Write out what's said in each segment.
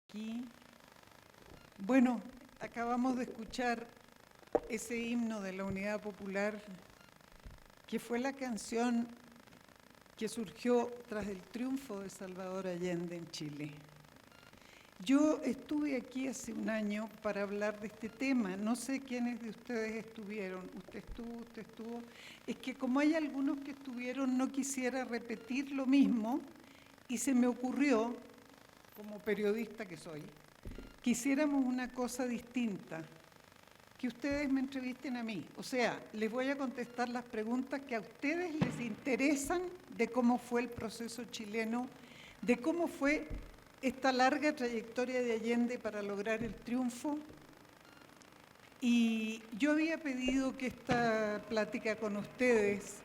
Aquí. Bueno, acabamos de escuchar ese himno de la Unidad Popular, que fue la canción que surgió tras el triunfo de Salvador Allende en Chile. Yo estuve aquí hace un año para hablar de este tema. No sé quiénes de ustedes estuvieron. Usted estuvo. Es que como hay algunos que estuvieron, no quisiera repetir lo mismo y se me ocurrió, como periodista que soy, que hiciéramos una cosa distinta, que ustedes me entrevisten a mí. O sea, les voy a contestar las preguntas que a ustedes les interesan de cómo fue el proceso chileno, de cómo fue esta larga trayectoria de Allende para lograr el triunfo. Y yo había pedido que esta plática con ustedes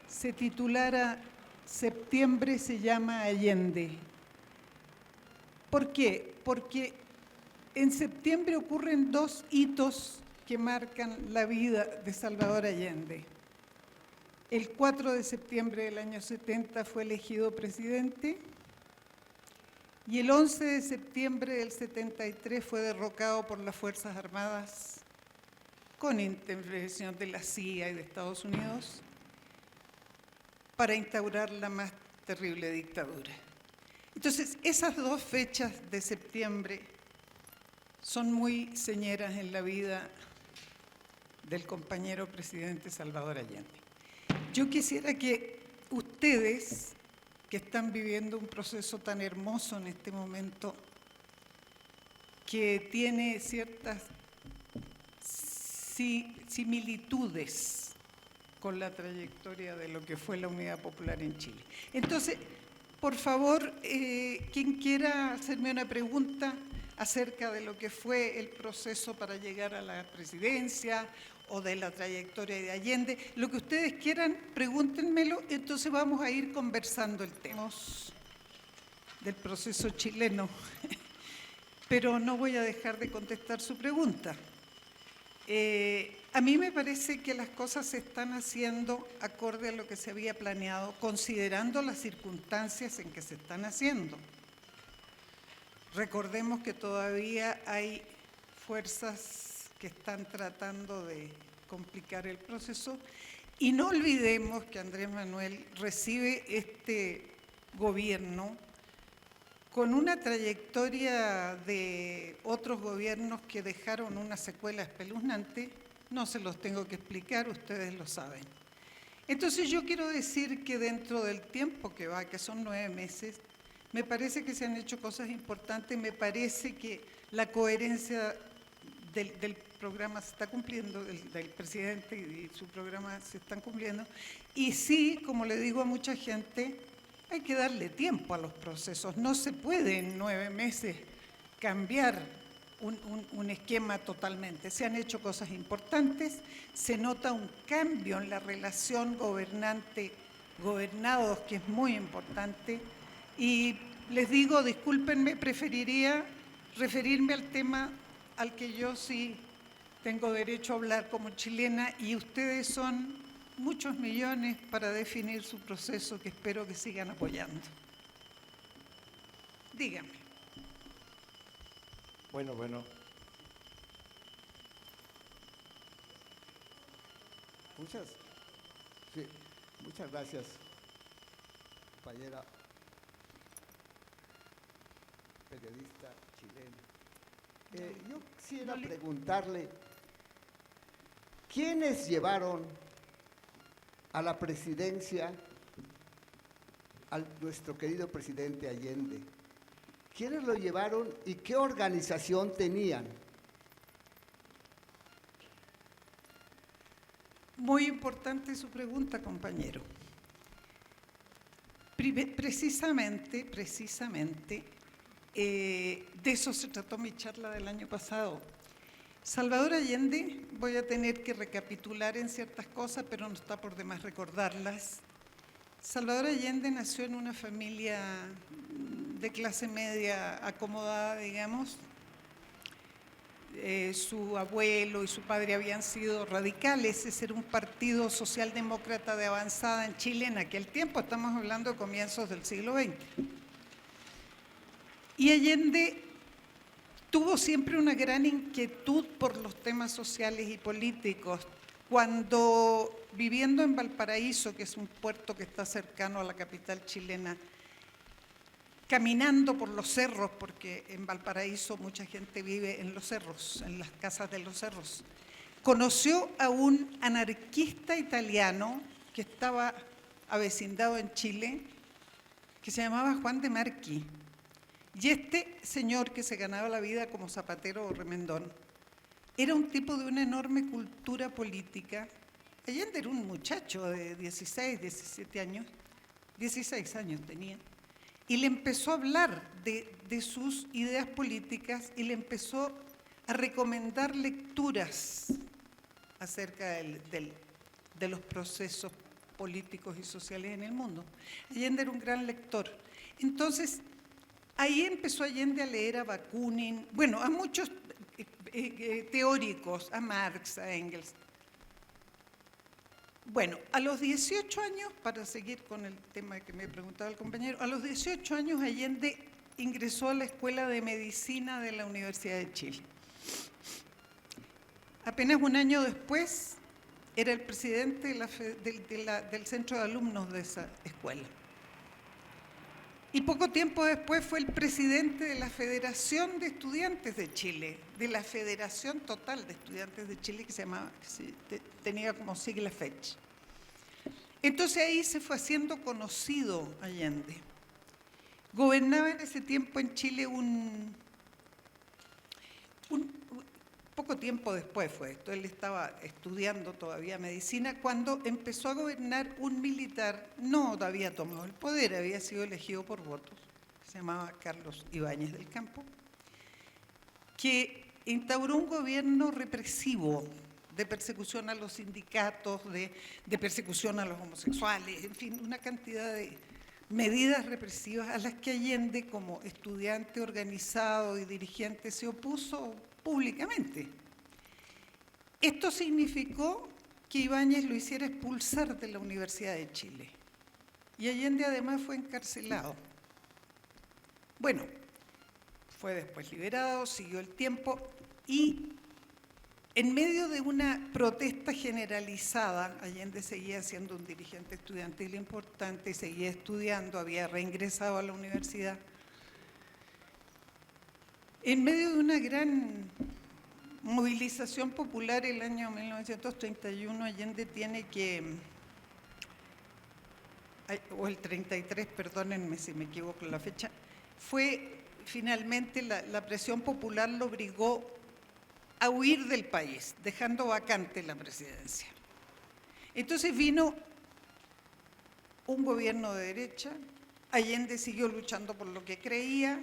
se titulara Septiembre se llama Allende. ¿Por qué? Porque en septiembre ocurren dos hitos que marcan la vida de Salvador Allende. El 4 de septiembre del año 70 fue elegido presidente y el 11 de septiembre del 73 fue derrocado por las Fuerzas Armadas con intervención de la CIA y de Estados Unidos para instaurar la más terrible dictadura. Entonces, esas dos fechas de septiembre son muy señeras en la vida del compañero presidente Salvador Allende. Yo quisiera que ustedes, que están viviendo un proceso tan hermoso en este momento, que tiene ciertas similitudes con la trayectoria de lo que fue la Unidad Popular en Chile. Entonces, por favor, quien quiera hacerme una pregunta acerca de lo que fue el proceso para llegar a la presidencia o de la trayectoria de Allende, lo que ustedes quieran, pregúntenmelo, entonces vamos a ir conversando el tema del proceso chileno, pero no voy a dejar de contestar su pregunta. A mí me parece que las cosas se están haciendo acorde a lo que se había planeado, considerando las circunstancias en que se están haciendo. Recordemos que todavía hay fuerzas que están tratando de complicar el proceso y no olvidemos que Andrés Manuel recibe este gobierno con una trayectoria de otros gobiernos que dejaron una secuela espeluznante. No se los tengo que explicar, ustedes lo saben. Entonces yo quiero decir que dentro del tiempo que va, que son 9 meses, me parece que se han hecho cosas importantes, me parece que la coherencia del programa se está cumpliendo, del presidente y su programa se están cumpliendo. Y sí, como le digo a mucha gente, hay que darle tiempo a los procesos. No se puede en 9 meses cambiar un esquema totalmente. Se han hecho cosas importantes, se nota un cambio en la relación gobernante-gobernados, que es muy importante. Y les digo, discúlpenme, preferiría referirme al tema al que yo sí tengo derecho a hablar como chilena, y ustedes son muchos millones para definir su proceso, que espero que sigan apoyando. Dígame. Bueno. Muchas gracias, compañera periodista chilena. Yo quisiera preguntarle, ¿quiénes llevaron a la presidencia a nuestro querido presidente Allende? ¿Quiénes lo llevaron y qué organización tenían? Muy importante su pregunta, compañero. Precisamente, de eso se trató mi charla del año pasado. Salvador Allende, voy a tener que recapitular en ciertas cosas, pero no está por demás recordarlas. Salvador Allende nació en una familia de clase media acomodada, digamos. Su abuelo y su padre habían sido radicales, ese era un partido socialdemócrata de avanzada en Chile en aquel tiempo, estamos hablando de comienzos del siglo XX. Y Allende tuvo siempre una gran inquietud por los temas sociales y políticos. Cuando, viviendo en Valparaíso, que es un puerto que está cercano a la capital chilena, caminando por los cerros, porque en Valparaíso mucha gente vive en los cerros, en las casas de los cerros, conoció a un anarquista italiano que estaba avecindado en Chile, que se llamaba Juan de Marchi. Y este señor, que se ganaba la vida como zapatero o remendón, era un tipo de una enorme cultura política. Allende era un muchacho de 16, 17 años, 16 años tenía, y le empezó a hablar de sus ideas políticas y le empezó a recomendar lecturas acerca de los procesos políticos y sociales en el mundo. Allende era un gran lector. Entonces, ahí empezó Allende a leer a Bakunin, bueno, a muchos teóricos, a Marx, a Engels. Bueno, a los 18 años, para seguir con el tema que me preguntaba el compañero, a los 18 años Allende ingresó a la Escuela de Medicina de la Universidad de Chile. Apenas un año después, era el presidente del centro de alumnos de esa escuela. Y poco tiempo después fue el presidente de la Federación de Estudiantes de Chile, de la Federación Total de Estudiantes de Chile, que tenía como sigla FECH. Entonces ahí se fue haciendo conocido Allende. Gobernaba en ese tiempo en Chile poco tiempo después fue esto, él estaba estudiando todavía medicina, cuando empezó a gobernar un militar, no había tomado el poder, había sido elegido por votos, se llamaba Carlos Ibáñez del Campo, que instauró un gobierno represivo de persecución a los sindicatos, de persecución a los homosexuales, en fin, una cantidad de medidas represivas a las que Allende, como estudiante organizado y dirigente, se opuso públicamente. Esto significó que Ibáñez lo hiciera expulsar de la Universidad de Chile. Y Allende además fue encarcelado. Bueno, fue después liberado, siguió el tiempo y en medio de una protesta generalizada, Allende seguía siendo un dirigente estudiantil importante, seguía estudiando, había reingresado a la universidad. En medio de una gran movilización popular el año 1931, Allende tiene que, o el 33, perdónenme si me equivoco en la fecha, fue finalmente la presión popular lo obligó a huir del país, dejando vacante la presidencia. Entonces vino un gobierno de derecha, Allende siguió luchando por lo que creía,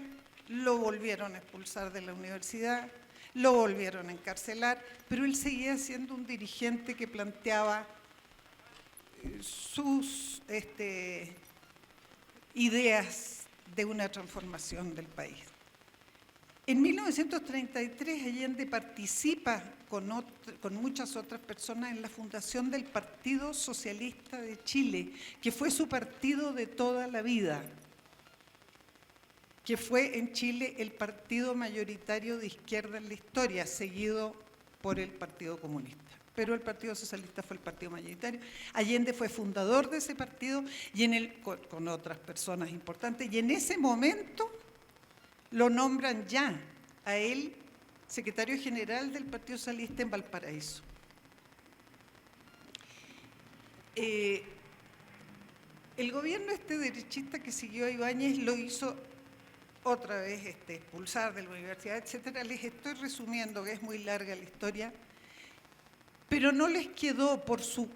lo volvieron a expulsar de la universidad, lo volvieron a encarcelar, pero él seguía siendo un dirigente que planteaba sus ideas de una transformación del país. En 1933 Allende participa con muchas otras personas en la fundación del Partido Socialista de Chile, que fue su partido de toda la vida, que fue en Chile el partido mayoritario de izquierda en la historia, seguido por el Partido Comunista. Pero el Partido Socialista fue el partido mayoritario. Allende fue fundador de ese partido y con otras personas importantes. Y en ese momento lo nombran ya a él secretario general del Partido Socialista en Valparaíso. El gobierno derechista que siguió a Ibáñez lo hizo otra vez expulsar de la universidad, etcétera. Les estoy resumiendo, que es muy larga la historia, pero no les quedó por su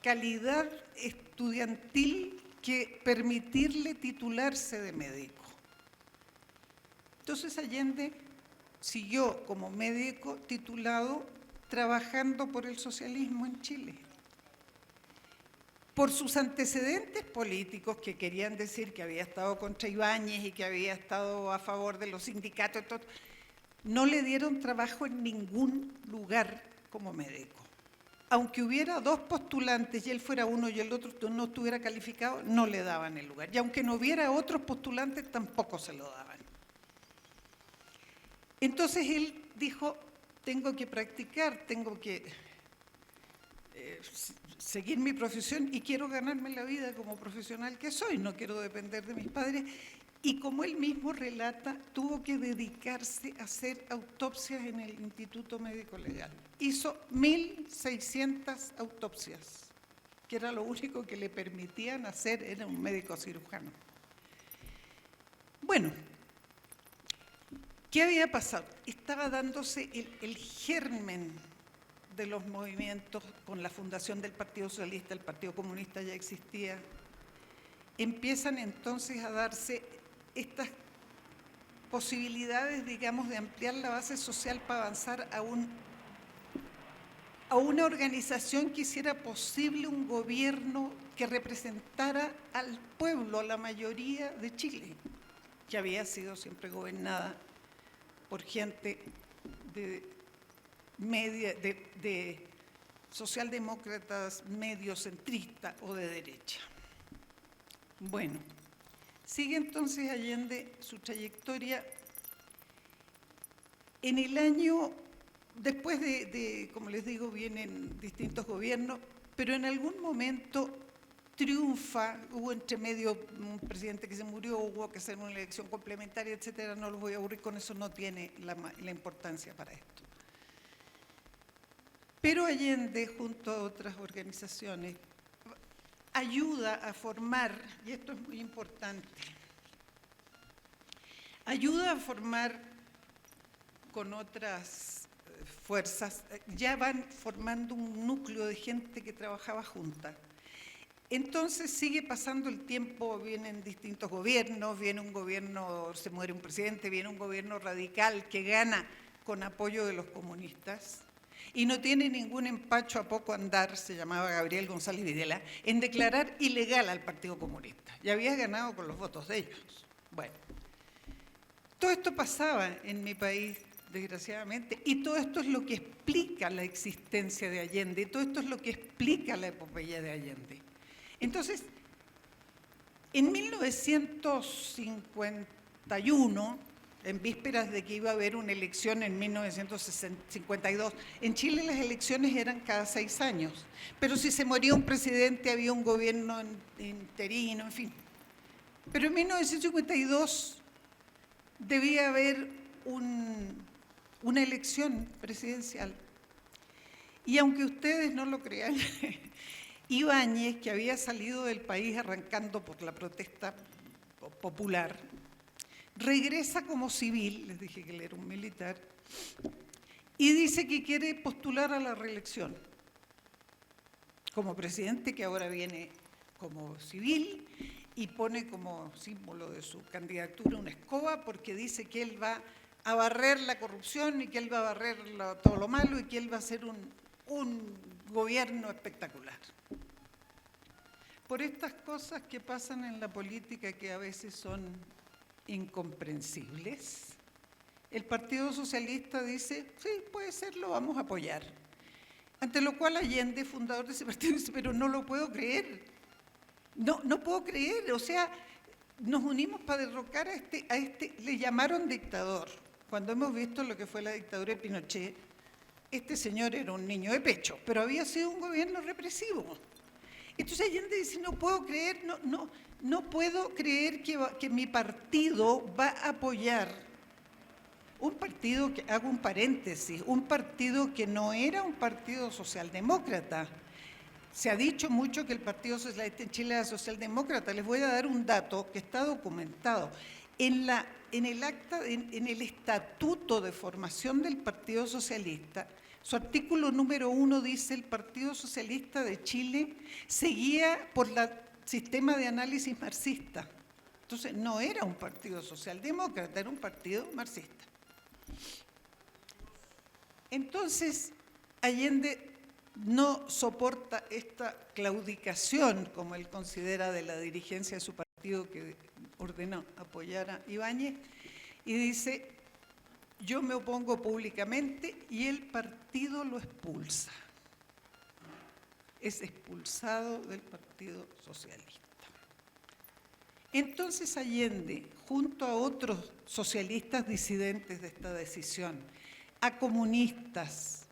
calidad estudiantil que permitirle titularse de médico. Entonces Allende siguió como médico titulado trabajando por el socialismo en Chile. Por sus antecedentes políticos, que querían decir que había estado contra Ibáñez y que había estado a favor de los sindicatos, no le dieron trabajo en ningún lugar como médico. Aunque hubiera dos postulantes y él fuera uno y el otro no estuviera calificado, no le daban el lugar. Y aunque no hubiera otros postulantes, tampoco se lo daban. Entonces él dijo, tengo que practicar, tengo que seguir mi profesión y quiero ganarme la vida como profesional que soy, no quiero depender de mis padres. Y como él mismo relata, tuvo que dedicarse a hacer autopsias en el Instituto Médico Legal. Hizo 1.600 autopsias, que era lo único que le permitían hacer, era un médico cirujano. Bueno, ¿qué había pasado? Estaba dándose el germen de los movimientos con la fundación del Partido Socialista, el Partido Comunista ya existía. Empiezan entonces a darse estas posibilidades, digamos, de ampliar la base social para avanzar a una organización que hiciera posible un gobierno que representara al pueblo, a la mayoría de Chile, que había sido siempre gobernada por gente de socialdemócratas, mediocentristas o de derecha. Bueno, sigue entonces Allende su trayectoria. En el año, después como les digo, vienen distintos gobiernos, pero en algún momento triunfa, hubo entre medio un presidente que se murió, hubo que hacer una elección complementaria, etcétera, no los voy a aburrir con eso, no tiene la importancia para esto. Pero Allende, junto a otras organizaciones, ayuda a formar, y esto es muy importante, ayuda a formar con otras fuerzas, ya van formando un núcleo de gente que trabajaba junta. Entonces sigue pasando el tiempo, vienen distintos gobiernos, viene un gobierno, se muere un presidente, viene un gobierno radical que gana con apoyo de los comunistas y no tiene ningún empacho a poco andar, se llamaba Gabriel González Videla, en declarar ilegal al Partido Comunista. Y había ganado con los votos de ellos. Bueno, todo esto pasaba en mi país, desgraciadamente, y todo esto es lo que explica la existencia de Allende, y todo esto es lo que explica la epopeya de Allende. Entonces, en 1951, en vísperas de que iba a haber una elección en 1952, en Chile las elecciones eran cada 6 años, pero si se moría un presidente había un gobierno interino, en fin. Pero en 1952 debía haber una elección presidencial. Y aunque ustedes no lo crean, Ibáñez, que había salido del país arrancando por la protesta popular, regresa como civil, les dije que él era un militar, y dice que quiere postular a la reelección como presidente, que ahora viene como civil, y pone como símbolo de su candidatura una escoba, porque dice que él va a barrer la corrupción y que él va a barrer todo lo malo y que él va a hacer un gobierno espectacular. Por estas cosas que pasan en la política que a veces son incomprensibles, el Partido Socialista dice, sí, puede ser, lo vamos a apoyar. Ante lo cual Allende, fundador de ese partido, dice, pero no lo puedo creer. No puedo creer, o sea, nos unimos para derrocar a este, le llamaron dictador. Cuando hemos visto lo que fue la dictadura de Pinochet, este señor era un niño de pecho, pero había sido un gobierno represivo. Entonces Allende dice, no puedo creer, no puedo creer que mi partido va a apoyar un partido, que hago un paréntesis, un partido que no era un partido socialdemócrata. Se ha dicho mucho que el Partido Socialista en Chile era socialdemócrata. Les voy a dar un dato que está documentado. En el estatuto de formación del Partido Socialista, su artículo número 1 dice: el Partido Socialista de Chile se guía por el sistema de análisis marxista. Entonces, no era un partido socialdemócrata, era un partido marxista. Entonces, Allende no soporta esta claudicación, como él considera, de la dirigencia de su partido, que ordenó apoyar a Ibáñez, y dice: yo me opongo públicamente, y el partido lo expulsa. Es expulsado del Partido Socialista. Entonces Allende, junto a otros socialistas disidentes de esta decisión, a comunistas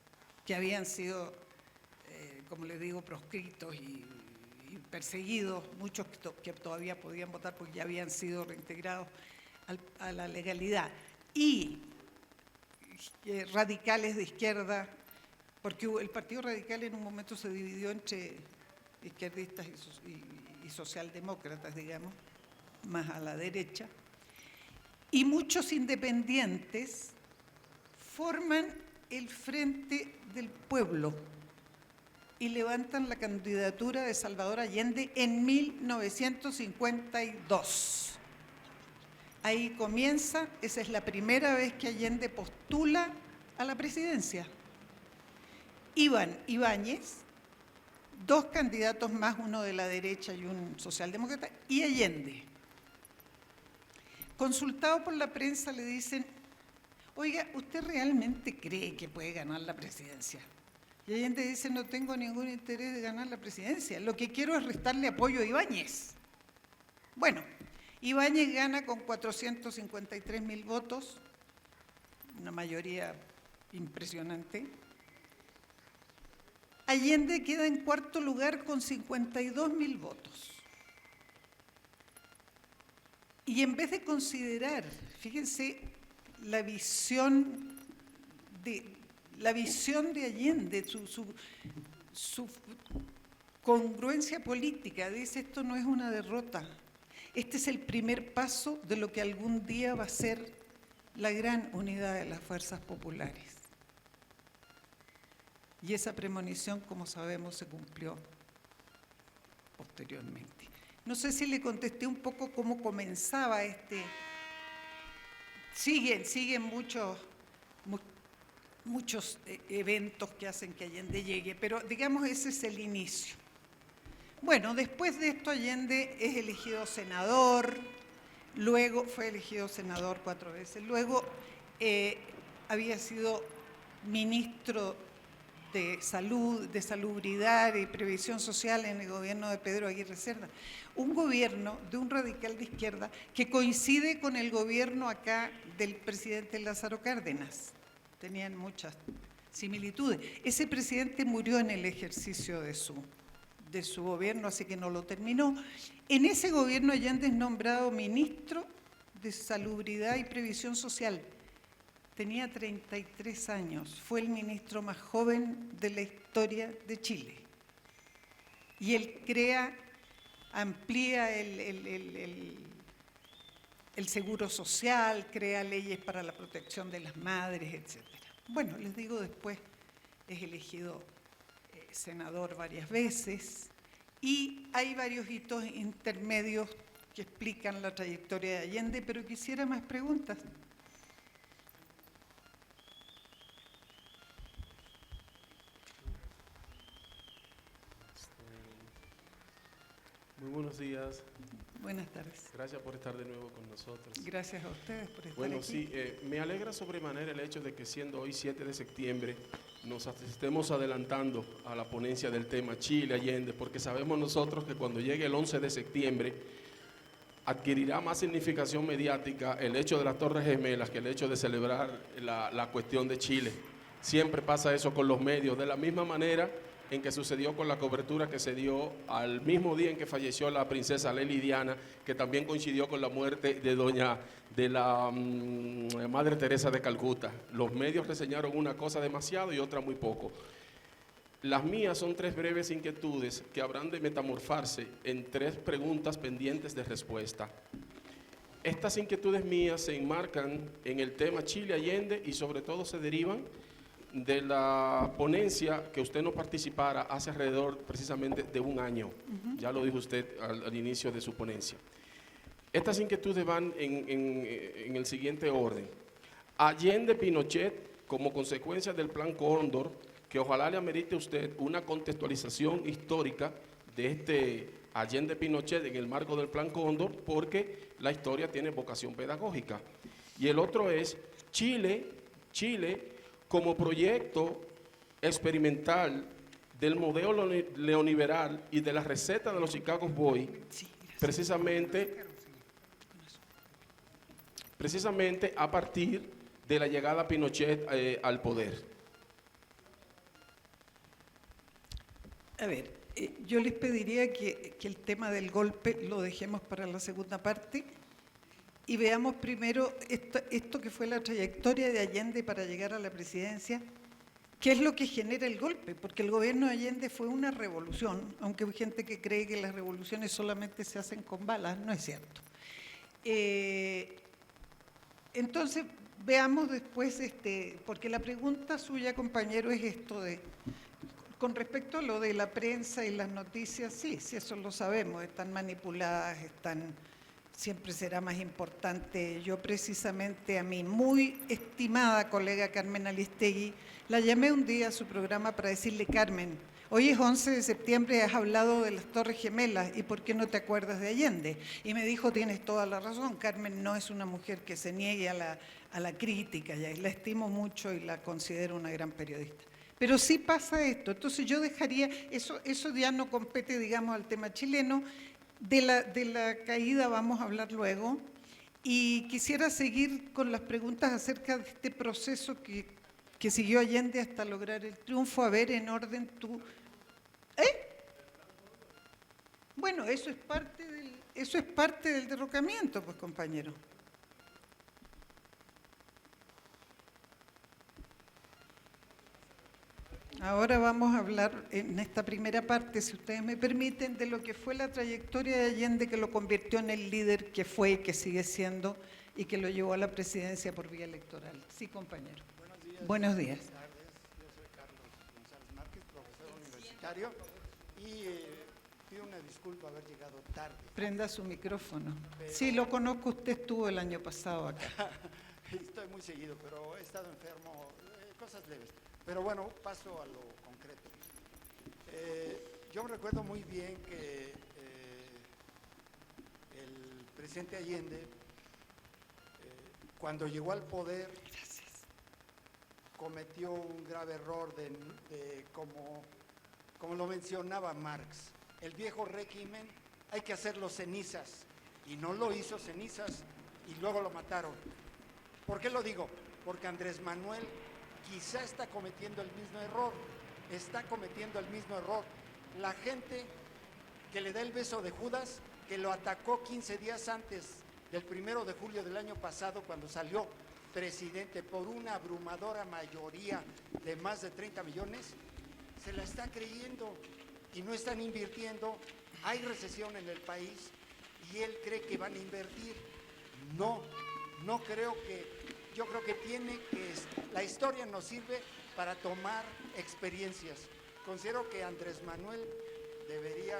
que habían sido, como les digo, proscritos y perseguidos, muchos que todavía podían votar porque ya habían sido reintegrados a la legalidad, y radicales de izquierda, porque el Partido Radical en un momento se dividió entre izquierdistas y socialdemócratas, digamos, más a la derecha, y muchos independientes forman el Frente del Pueblo y levantan la candidatura de Salvador Allende en 1952. Ahí comienza, esa es la primera vez que Allende postula a la presidencia. Iván Ibáñez, dos candidatos más, uno de la derecha y un socialdemócrata, y Allende. Consultado por la prensa le dicen, oiga, ¿usted realmente cree que puede ganar la presidencia? Y Allende dice, no tengo ningún interés de ganar la presidencia, lo que quiero es restarle apoyo a Ibáñez. Bueno, Ibáñez gana con 453.000 votos, una mayoría impresionante. Allende queda en cuarto lugar con 52.000 votos. Y en vez de considerar, fíjense, la visión de Allende, su congruencia política, dice, esto no es una derrota, este es el primer paso de lo que algún día va a ser la gran unidad de las fuerzas populares. Y esa premonición, como sabemos, se cumplió posteriormente. No sé si le contesté un poco cómo comenzaba este. Siguen muchos eventos que hacen que Allende llegue, pero digamos ese es el inicio. Bueno, después de esto Allende es elegido senador, luego fue elegido senador 4 veces, luego había sido ministro de Salud, de Salubridad y Previsión Social en el gobierno de Pedro Aguirre Cerda. Un gobierno de un radical de izquierda que coincide con el gobierno acá del presidente Lázaro Cárdenas. Tenían muchas similitudes. Ese presidente murió en el ejercicio de su gobierno, así que no lo terminó. En ese gobierno Allende es nombrado ministro de Salubridad y Previsión Social. Tenía 33 años, fue el ministro más joven de la historia de Chile. Y él amplía el seguro social, crea leyes para la protección de las madres, etc. Bueno, les digo, después es elegido senador varias veces y hay varios hitos intermedios que explican la trayectoria de Allende, pero quisiera más preguntas. Muy buenos días. Buenas tardes. Gracias por estar de nuevo con nosotros. Gracias a ustedes por estar Bueno, aquí. sí, me alegra sobremanera el hecho de que siendo hoy 7 de septiembre nos estemos adelantando a la ponencia del tema Chile Allende, porque sabemos nosotros que cuando llegue el 11 de septiembre adquirirá más significación mediática el hecho de las Torres Gemelas que el hecho de celebrar la cuestión de Chile. Siempre pasa eso con los medios, de la misma manera en que sucedió con la cobertura que se dio al mismo día en que falleció la princesa Lely Diana, que también coincidió con la muerte de la Madre Teresa de Calcuta. Los medios reseñaron una cosa demasiado y otra muy poco. Las mías son 3 breves inquietudes que habrán de metamorfarse en 3 preguntas pendientes de respuesta. Estas inquietudes mías se enmarcan en el tema Chile Allende y sobre todo se derivan de la ponencia que usted no participara hace alrededor precisamente de un año. Ya lo dijo usted al inicio de su ponencia. Estas inquietudes van en el siguiente orden. Allende Pinochet, como consecuencia del Plan Cóndor, que ojalá le amerite a usted una contextualización histórica de este Allende Pinochet en el marco del Plan Cóndor, porque la historia tiene vocación pedagógica. Y el otro es Chile como proyecto experimental del modelo neoliberal y de la receta de los Chicago Boys, precisamente precisamente a partir de la llegada de Pinochet al poder. A ver, yo les pediría que el tema del golpe lo dejemos para la segunda parte y veamos primero esto que fue la trayectoria de Allende para llegar a la presidencia. ¿Qué es lo que genera el golpe? Porque el gobierno de Allende fue una revolución, aunque hay gente que cree que las revoluciones solamente se hacen con balas, no es cierto. Entonces, veamos después, porque la pregunta suya, compañero, es esto de, con respecto a lo de la prensa y las noticias, sí, eso lo sabemos, están manipuladas, siempre será más importante. Yo precisamente a mi muy estimada colega Carmen Aristegui, la llamé un día a su programa para decirle: Carmen, hoy es 11 de septiembre, has hablado de las Torres Gemelas, ¿y por qué no te acuerdas de Allende? Y me dijo: tienes toda la razón, Carmen no es una mujer que se niegue a la crítica, y la estimo mucho y la considero una gran periodista. Pero sí pasa esto, entonces yo dejaría, eso ya no compete, digamos, al tema chileno. De la caída vamos a hablar luego, y quisiera seguir con las preguntas acerca de este proceso que siguió Allende hasta lograr el triunfo. A ver, en orden tú... Bueno, eso es parte del derrocamiento, pues, compañero. Ahora vamos a hablar en esta primera parte, si ustedes me permiten, de lo que fue la trayectoria de Allende que lo convirtió en el líder que fue y que sigue siendo y que lo llevó a la presidencia por vía electoral. Sí, compañero. Buenos días. Buenas tardes. Yo soy Carlos González Márquez, profesor universitario, y pido una disculpa haber llegado tarde. Prenda su micrófono. Sí, lo conozco, usted estuvo el año pasado acá. Estoy muy seguido, pero he estado enfermo, cosas leves. Pero bueno, paso a lo concreto. Yo recuerdo muy bien que el presidente Allende, cuando llegó al poder, cometió un grave error como lo mencionaba Marx, el viejo régimen hay que hacerlo cenizas, y no lo hizo cenizas y luego lo mataron. ¿Por qué lo digo? Porque Andrés Manuel quizá está cometiendo el mismo error, La gente que le da el beso de Judas, que lo atacó 15 días antes del 1 de julio del año pasado, cuando salió presidente por una abrumadora mayoría de más de 30 millones, se la está creyendo y no están invirtiendo. Hay recesión en el país y él cree que van a invertir. No creo yo creo que la historia nos sirve para tomar experiencias. Considero que Andrés Manuel debería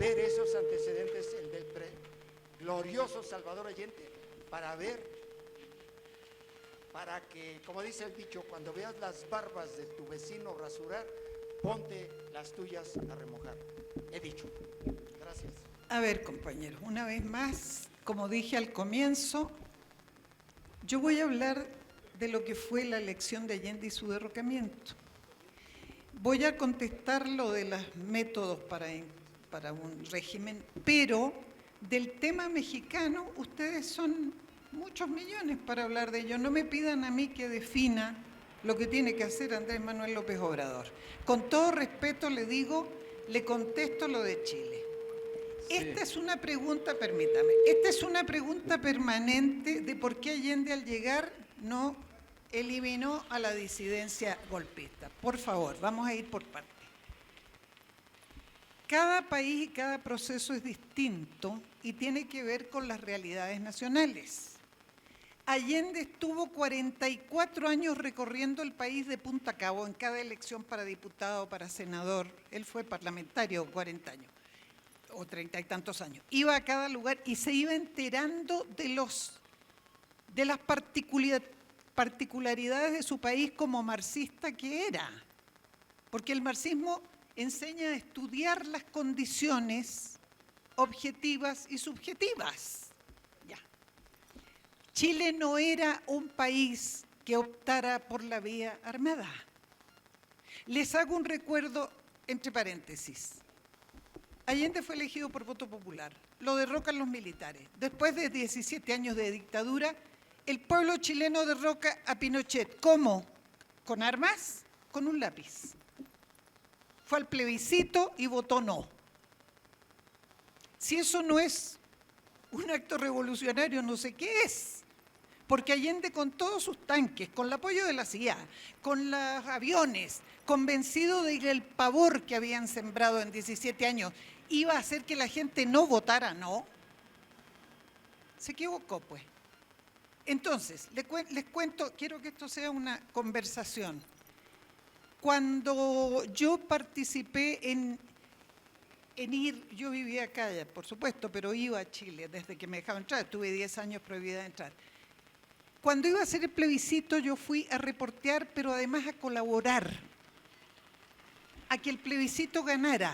ver esos antecedentes, el del glorioso Salvador Allende, para que, como dice el dicho, cuando veas las barbas de tu vecino rasurar, ponte las tuyas a remojar. He dicho. Gracias. A ver, compañeros, una vez más, como dije al comienzo, yo voy a hablar de lo que fue la elección de Allende y su derrocamiento. Voy a contestar lo de los métodos para un régimen, pero del tema mexicano ustedes son muchos millones para hablar de ello. No me pidan a mí que defina lo que tiene que hacer Andrés Manuel López Obrador. Con todo respeto le contesto lo de Chile. Sí. Esta es una pregunta, permítame, esta es una pregunta permanente de por qué Allende al llegar no eliminó a la disidencia golpista. Por favor, vamos a ir por partes. Cada país y cada proceso es distinto y tiene que ver con las realidades nacionales. Allende estuvo 44 años recorriendo el país de punta a cabo en cada elección para diputado, para senador. Él fue parlamentario 40 años o 30 y tantos años. Iba a cada lugar y se iba enterando de las particularidades de su país como marxista que era. Porque el marxismo enseña a estudiar las condiciones objetivas y subjetivas. Ya. Chile no era un país que optara por la vía armada. Les hago un recuerdo entre paréntesis. Allende fue elegido por voto popular, lo derrocan los militares. Después de 17 años de dictadura, El pueblo chileno derroca a Pinochet. ¿Cómo? ¿Con armas? Con un lápiz. Fue al plebiscito y votó no. Si eso no es un acto revolucionario, no sé qué es. Porque Allende, con todos sus tanques, con el apoyo de la CIA, con los aviones, convencido del pavor que habían sembrado en 17 años, iba a hacer que la gente no votara no. Se equivocó, pues. Entonces, les cuento, quiero que esto sea una conversación. Cuando yo participé en ir, yo vivía acá, por supuesto, pero iba a Chile desde que me dejaban entrar, estuve 10 años prohibida de entrar. Cuando iba a hacer el plebiscito, yo fui a reportear, pero además a colaborar, a que el plebiscito ganara.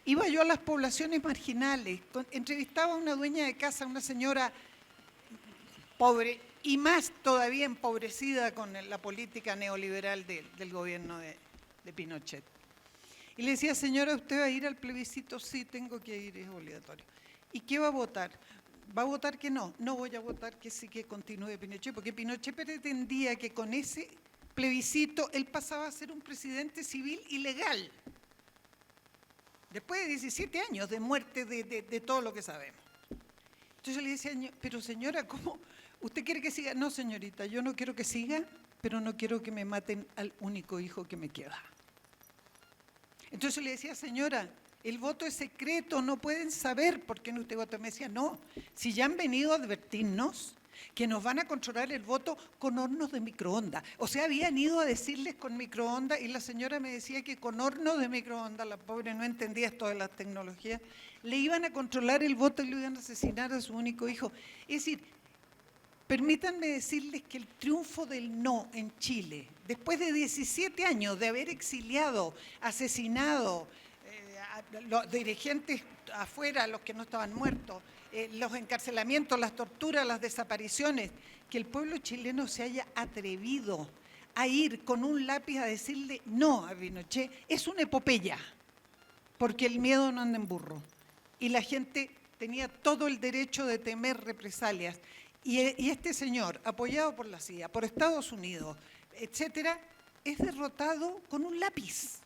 Iba yo a las poblaciones marginales, entrevistaba a una dueña de casa, una señora pobre y más todavía empobrecida con la política neoliberal del gobierno de Pinochet. Y le decía, señora, ¿usted va a ir al plebiscito? Sí, tengo que ir, es obligatorio. ¿Y qué va a votar? ¿Va a votar que no? No voy a votar que sí, que continúe Pinochet, porque Pinochet pretendía que con ese plebiscito él pasaba a ser un presidente civil ilegal. Después de 17 años de muerte de todo lo que sabemos. Entonces yo le decía, pero señora, ¿cómo? ¿Usted quiere que siga? No, señorita, yo no quiero que siga, pero no quiero que me maten al único hijo que me queda. Entonces yo le decía, señora, el voto es secreto, no pueden saber por qué no usted vota. Me decía, no, si ya han venido a advertirnos que nos van a controlar el voto con hornos de microondas. O sea, habían ido a decirles con microondas y la señora me decía que con hornos de microondas, la pobre no entendía esto de las tecnologías, le iban a controlar el voto y lo iban a asesinar a su único hijo. Es decir, permítanme decirles que el triunfo del no en Chile, después de 17 años de haber exiliado, asesinado a los dirigentes afuera, los que no estaban muertos, los encarcelamientos, las torturas, las desapariciones, que el pueblo chileno se haya atrevido a ir con un lápiz a decirle no a Pinochet, es una epopeya, porque el miedo no anda en burro. Y la gente tenía todo el derecho de temer represalias. Y este señor, apoyado por la CIA, por Estados Unidos, etcétera, es derrotado con un lápiz.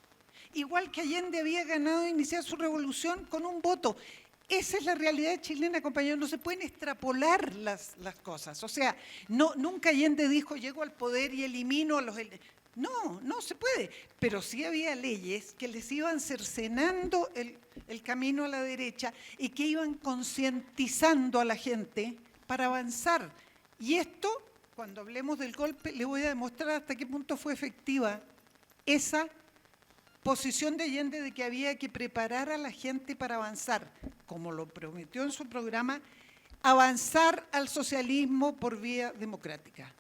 Igual que Allende había ganado e iniciado su revolución con un voto. Esa es la realidad chilena, compañeros. No se pueden extrapolar las cosas. O sea, nunca Allende dijo, llego al poder y elimino a los... No, no se puede. Pero sí había leyes que les iban cercenando el camino a la derecha y que iban concientizando a la gente para avanzar. Y esto, cuando hablemos del golpe, le voy a demostrar hasta qué punto fue efectiva esa posición de Allende de que había que preparar a la gente para avanzar, como lo prometió en su programa, avanzar al socialismo por vía democrática.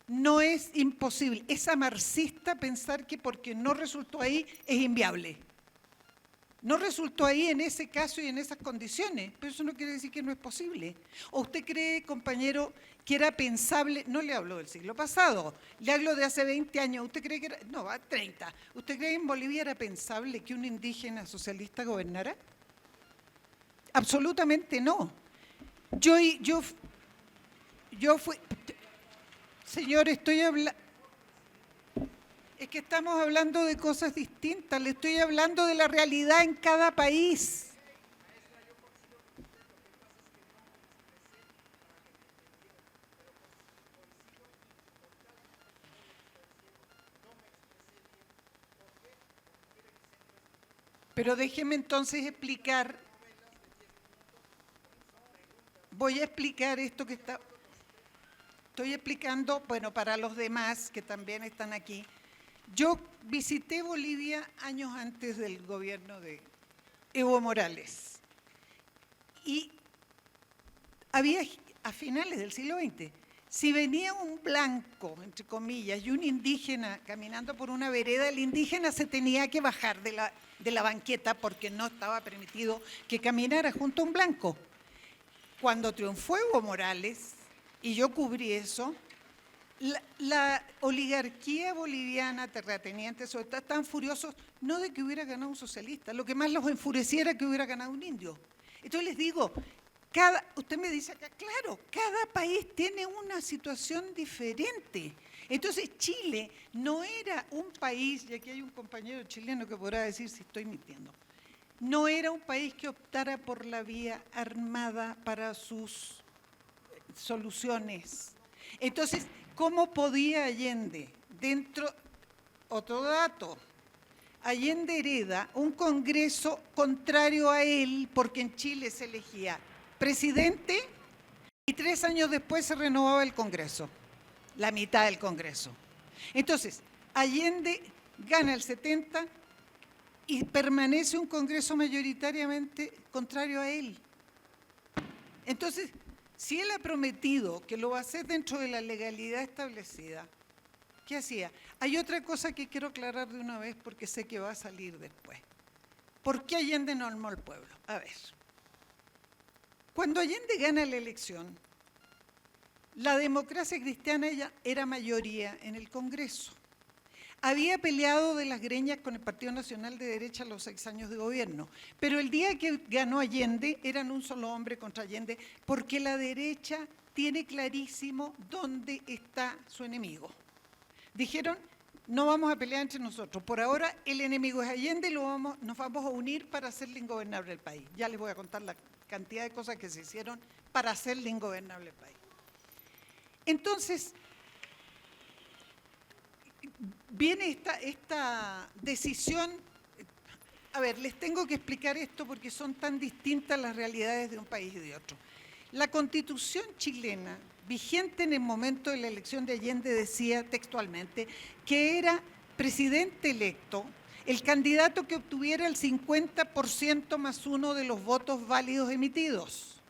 No es imposible, es marxista pensar que porque no resultó ahí es inviable. No resultó ahí en ese caso y en esas condiciones, pero eso no quiere decir que no es posible. ¿O usted cree, compañero, que era pensable? No le hablo del siglo pasado, le hablo de hace 20 años. ¿Usted cree que era? No, a 30. ¿Usted cree que en Bolivia era pensable que un indígena socialista gobernara? Absolutamente no. Yo fui... Señor, estoy hablando... Es que estamos hablando de cosas distintas, le estoy hablando de la realidad en cada país. Pero déjeme entonces explicar. Voy a explicar esto que estoy explicando, bueno, para los demás que también están aquí. Yo visité Bolivia años antes del gobierno de Evo Morales y había, a finales del siglo XX, si venía un blanco, entre comillas, y un indígena caminando por una vereda, el indígena se tenía que bajar de la banqueta porque no estaba permitido que caminara junto a un blanco. Cuando triunfó Evo Morales, y yo cubrí eso, la oligarquía boliviana, terratenientes, sobre todo, estaban furiosos no de que hubiera ganado un socialista, lo que más los enfureciera que hubiera ganado un indio. Entonces les digo, Usted me dice acá, claro, cada país tiene una situación diferente. Entonces Chile no era un país, y aquí hay un compañero chileno que podrá decir si estoy mintiendo, no era un país que optara por la vía armada para sus soluciones. Entonces, ¿cómo podía Allende? Otro dato, Allende hereda un Congreso contrario a él, porque en Chile se elegía presidente y 3 años después se renovaba el Congreso, la mitad del Congreso. Entonces, Allende gana el 70 y permanece un Congreso mayoritariamente contrario a él. Entonces, si él ha prometido que lo va a hacer dentro de la legalidad establecida, ¿qué hacía? Hay otra cosa que quiero aclarar de una vez porque sé que va a salir después. ¿Por qué Allende no armó al pueblo? A ver, cuando Allende gana la elección, la democracia cristiana era mayoría en el Congreso. Había peleado de las greñas con el Partido Nacional de Derecha los 6 años de gobierno, pero el día que ganó Allende eran un solo hombre contra Allende, porque la derecha tiene clarísimo dónde está su enemigo. Dijeron, no vamos a pelear entre nosotros, por ahora el enemigo es Allende y nos vamos a unir para hacerle ingobernable el país. Ya les voy a contar la cantidad de cosas que se hicieron para hacerle ingobernable el país. Entonces, viene esta decisión. A ver, les tengo que explicar esto porque son tan distintas las realidades de un país y de otro. La Constitución chilena, vigente en el momento de la elección de Allende, decía textualmente que era presidente electo el candidato que obtuviera el 50% más 1 de los votos válidos emitidos.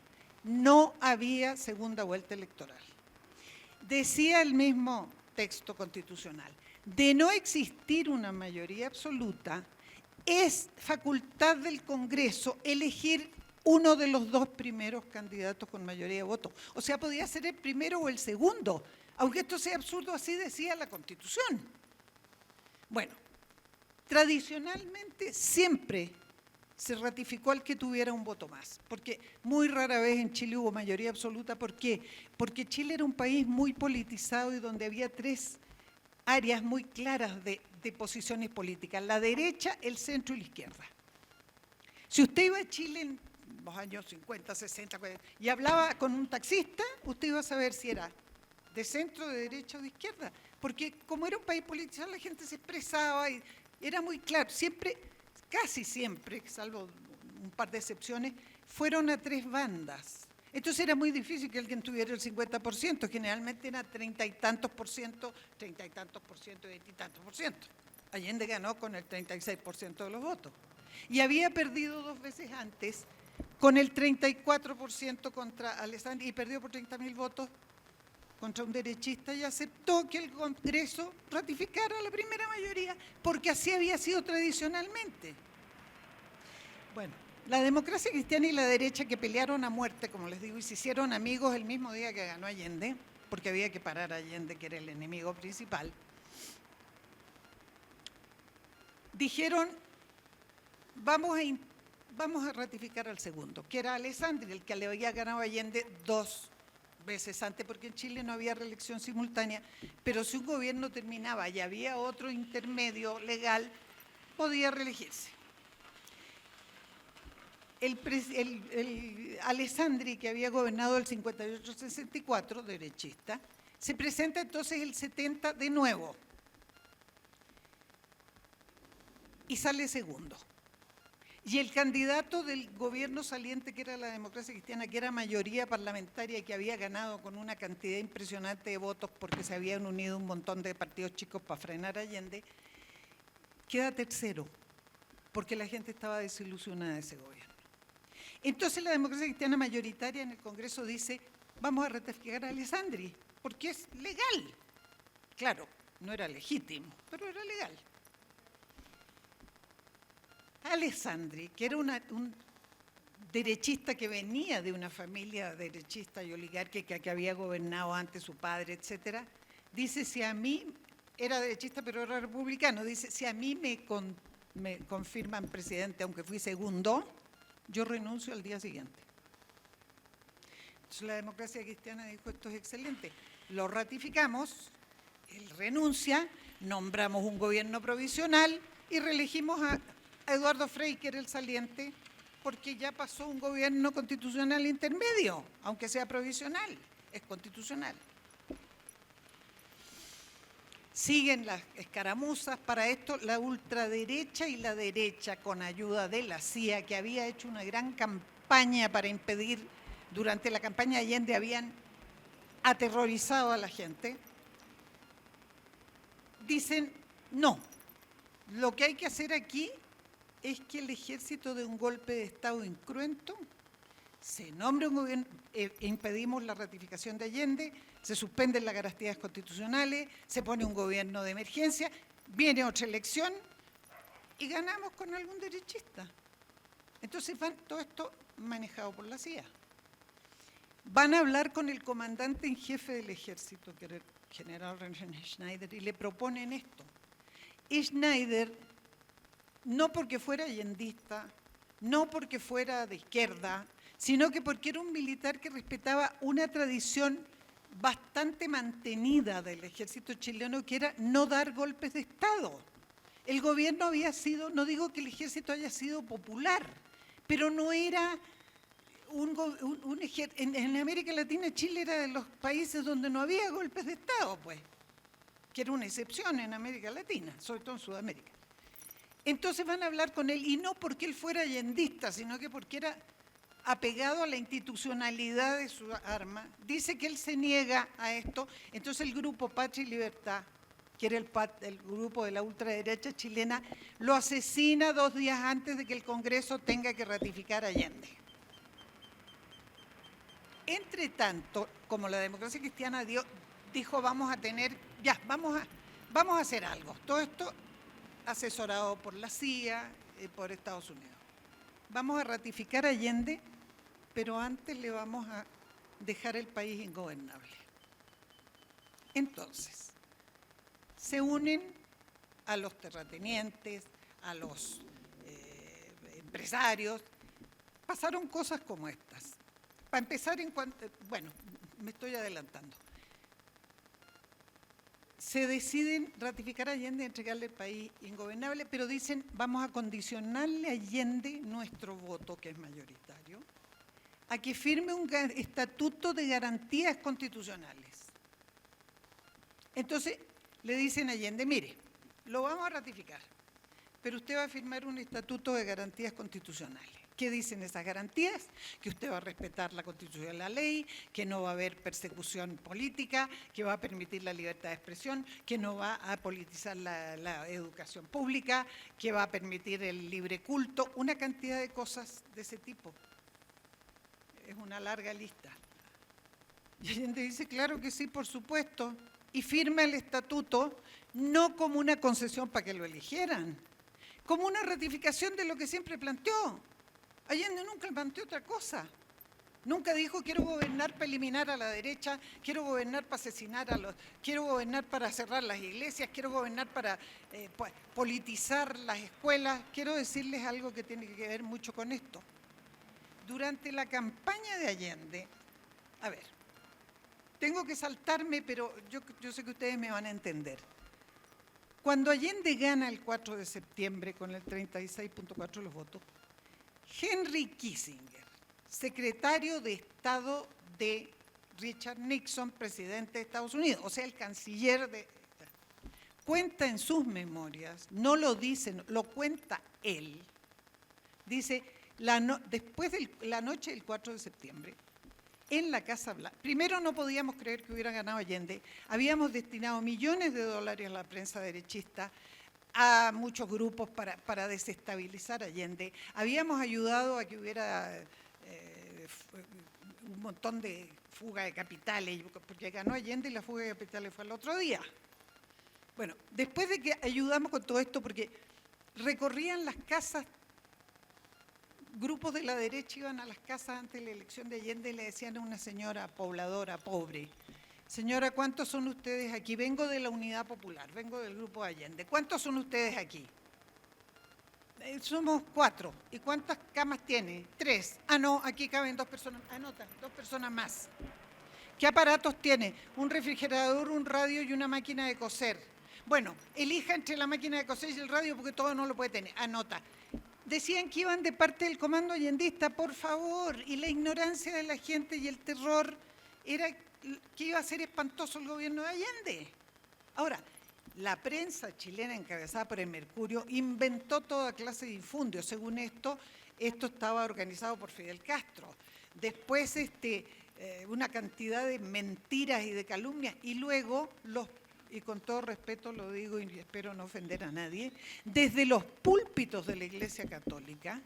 No había segunda vuelta electoral. Decía el mismo texto constitucional, de no existir una mayoría absoluta, es facultad del Congreso elegir uno de los 2 primeros candidatos con mayoría de votos. O sea, podía ser el primero o el segundo, aunque esto sea absurdo, así decía la Constitución. Bueno, tradicionalmente siempre se ratificó al que tuviera un voto más, porque muy rara vez en Chile hubo mayoría absoluta. ¿Por qué? Porque Chile era un país muy politizado y donde había 3 áreas muy claras de posiciones políticas, la derecha, el centro y la izquierda. Si usted iba a Chile en los años 50, 60, 40, y hablaba con un taxista, usted iba a saber si era de centro, de derecha o de izquierda, porque como era un país politizado, la gente se expresaba y era muy claro. Siempre, casi siempre, salvo un par de excepciones, fueron a 3 bandas. Entonces era muy difícil que alguien tuviera el 50%, generalmente era 30 y tantos por ciento, 30 y tantos por ciento, 20 y tantos por ciento. Allende ganó con el 36% de los votos. Y había perdido 2 veces antes con el 34% contra Alessandri y perdió por 30.000 votos contra un derechista y aceptó que el Congreso ratificara la primera mayoría, porque así había sido tradicionalmente. Bueno, la democracia cristiana y la derecha, que pelearon a muerte, como les digo, y se hicieron amigos el mismo día que ganó Allende, porque había que parar a Allende, que era el enemigo principal, dijeron, vamos a ratificar al segundo, que era Alessandri, el que le había ganado a Allende 2 veces antes, porque en Chile no había reelección simultánea, pero si un gobierno terminaba y había otro intermedio legal, podía reelegirse. El Alessandri, que había gobernado el 58-64, derechista, se presenta entonces el 70 de nuevo y sale segundo. Y el candidato del gobierno saliente, que era la democracia cristiana, que era mayoría parlamentaria y que había ganado con una cantidad impresionante de votos porque se habían unido un montón de partidos chicos para frenar a Allende, queda tercero, porque la gente estaba desilusionada de ese gobierno. Entonces la democracia cristiana mayoritaria en el Congreso dice, vamos a ratificar a Alessandri, porque es legal. Claro, no era legítimo, pero era legal. Alessandri, que era un derechista que venía de una familia derechista y oligárquica que había gobernado antes su padre, etcétera, dice, si a mí, era derechista pero era republicano, dice, si a mí me confirman presidente, aunque fui segundo, yo renuncio al día siguiente. Entonces la democracia cristiana dijo, esto es excelente. Lo ratificamos, él renuncia, nombramos un gobierno provisional y reelegimos a Eduardo Frei, que era el saliente, porque ya pasó un gobierno constitucional intermedio, aunque sea provisional, es constitucional. Siguen las escaramuzas. Para esto la ultraderecha y la derecha, con ayuda de la CIA, que había hecho una gran campaña para impedir, durante la campaña de Allende habían aterrorizado a la gente, dicen, no, lo que hay que hacer aquí es que el ejército dé un golpe de Estado incruento, se nombre un gobierno, impedimos la ratificación de Allende, se suspenden las garantías constitucionales, se pone un gobierno de emergencia, viene otra elección y ganamos con algún derechista. Entonces todo esto manejado por la CIA. Van a hablar con el comandante en jefe del ejército, que era el general Schneider, y le proponen esto. Schneider, no porque fuera allendista, no porque fuera de izquierda, sino que porque era un militar que respetaba una tradición bastante mantenida del ejército chileno, que era no dar golpes de Estado. El gobierno había sido, no digo que el ejército haya sido popular, pero no era un ejército. En América Latina, Chile era de los países donde no había golpes de Estado, pues, que era una excepción en América Latina, sobre todo en Sudamérica. Entonces van a hablar con él, y no porque él fuera allendista, sino que porque era apegado a la institucionalidad de su arma. Dice que él se niega a esto. Entonces el grupo Patria y Libertad, que era el grupo de la ultraderecha chilena, lo asesina 2 días antes de que el Congreso tenga que ratificar a Allende. Entre tanto, como la democracia cristiana dijo, vamos a hacer algo. Todo esto asesorado por la CIA y por Estados Unidos. Vamos a ratificar a Allende, pero antes le vamos a dejar el país ingobernable. Entonces, se unen a los terratenientes, a los empresarios. Pasaron cosas como estas. Para empezar, bueno, me estoy adelantando. Se deciden ratificar a Allende y entregarle el país ingobernable, pero dicen, vamos a condicionarle a Allende nuestro voto, que es mayoritario, a que firme un estatuto de garantías constitucionales. Entonces, le dicen a Allende, mire, lo vamos a ratificar, pero usted va a firmar un estatuto de garantías constitucionales. ¿Qué dicen esas garantías? Que usted va a respetar la Constitución y la ley, que no va a haber persecución política, que va a permitir la libertad de expresión, que no va a politizar la educación pública, que va a permitir el libre culto, una cantidad de cosas de ese tipo. Es una larga lista. Y Allende dice, claro que sí, por supuesto, y firma el estatuto no como una concesión para que lo eligieran, como una ratificación de lo que siempre planteó. Allende nunca planteó otra cosa. Nunca dijo, quiero gobernar para eliminar a la derecha, quiero gobernar para asesinar a los, quiero gobernar para cerrar las iglesias, quiero gobernar para politizar las escuelas. Quiero decirles algo que tiene que ver mucho con esto. Durante la campaña de Allende, a ver, tengo que saltarme, pero yo sé que ustedes me van a entender. Cuando Allende gana el 4 de septiembre con el 36.4 de los votos, Henry Kissinger, secretario de Estado de Richard Nixon, presidente de Estados Unidos, o sea, el canciller cuenta en sus memorias, no lo dice, lo cuenta él, dice, después de la noche del 4 de septiembre, en la Casa Blanca, primero no podíamos creer que hubiera ganado Allende, habíamos destinado millones de dólares a la prensa derechista, a muchos grupos para desestabilizar a Allende. Habíamos ayudado a que hubiera un montón de fuga de capitales, porque ganó Allende y la fuga de capitales fue el otro día. Bueno, después de que ayudamos con todo esto, porque recorrían las casas, grupos de la derecha iban a las casas antes de la elección de Allende y le decían a una señora pobladora, pobre, señora, ¿cuántos son ustedes aquí? Vengo de la Unidad Popular, vengo del grupo Allende. ¿Cuántos son ustedes aquí? Somos 4. ¿Y cuántas camas tiene? 3. Ah, no, aquí caben 2 personas. Anota, 2 personas más. ¿Qué aparatos tiene? Un refrigerador, un radio y una máquina de coser. Bueno, elija entre la máquina de coser y el radio porque todo no lo puede tener. Anota. Decían que iban de parte del comando allendista, por favor, y la ignorancia de la gente y el terror era que iba a ser espantoso el gobierno de Allende. Ahora, la prensa chilena encabezada por el Mercurio inventó toda clase de infundios. Según esto estaba organizado por Fidel Castro. Después una cantidad de mentiras y de calumnias, y luego y con todo respeto lo digo y espero no ofender a nadie, desde los púlpitos de la Iglesia Católica,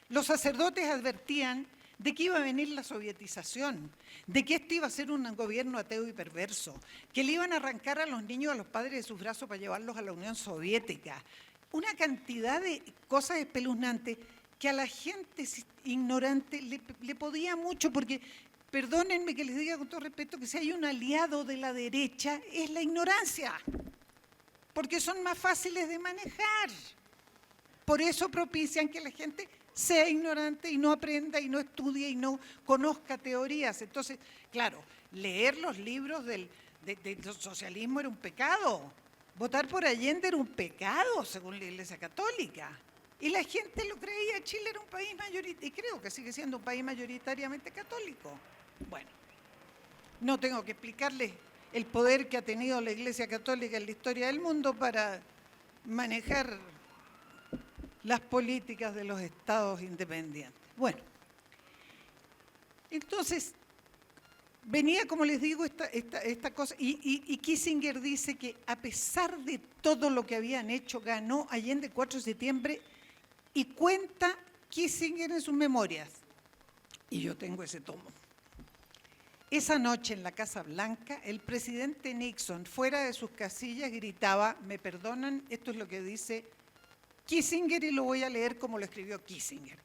los sacerdotes advertían de que iba a venir la sovietización, de que esto iba a ser un gobierno ateo y perverso, que le iban a arrancar a los niños a los padres de sus brazos para llevarlos a la Unión Soviética. Una cantidad de cosas espeluznantes que a la gente ignorante le podía mucho, porque perdónenme que les diga con todo respeto que si hay un aliado de la derecha es la ignorancia, porque son más fáciles de manejar. Por eso propician que la gente sea ignorante y no aprenda y no estudie y no conozca teorías. Entonces, claro, leer los libros del socialismo era un pecado. Votar por Allende era un pecado, según la Iglesia Católica. Y la gente lo creía. Chile era un país mayoritario, y creo que sigue siendo un país mayoritariamente católico. Bueno, no tengo que explicarles el poder que ha tenido la Iglesia Católica en la historia del mundo para manejar las políticas de los estados independientes. Bueno, entonces venía, como les digo, esta cosa, y Kissinger dice que a pesar de todo lo que habían hecho, ganó Allende 4 de septiembre, y cuenta Kissinger en sus memorias, y yo tengo ese tomo. Esa noche en la Casa Blanca, el presidente Nixon, fuera de sus casillas, gritaba, me perdonan, esto es lo que dice Kissinger y lo voy a leer como lo escribió Kissinger.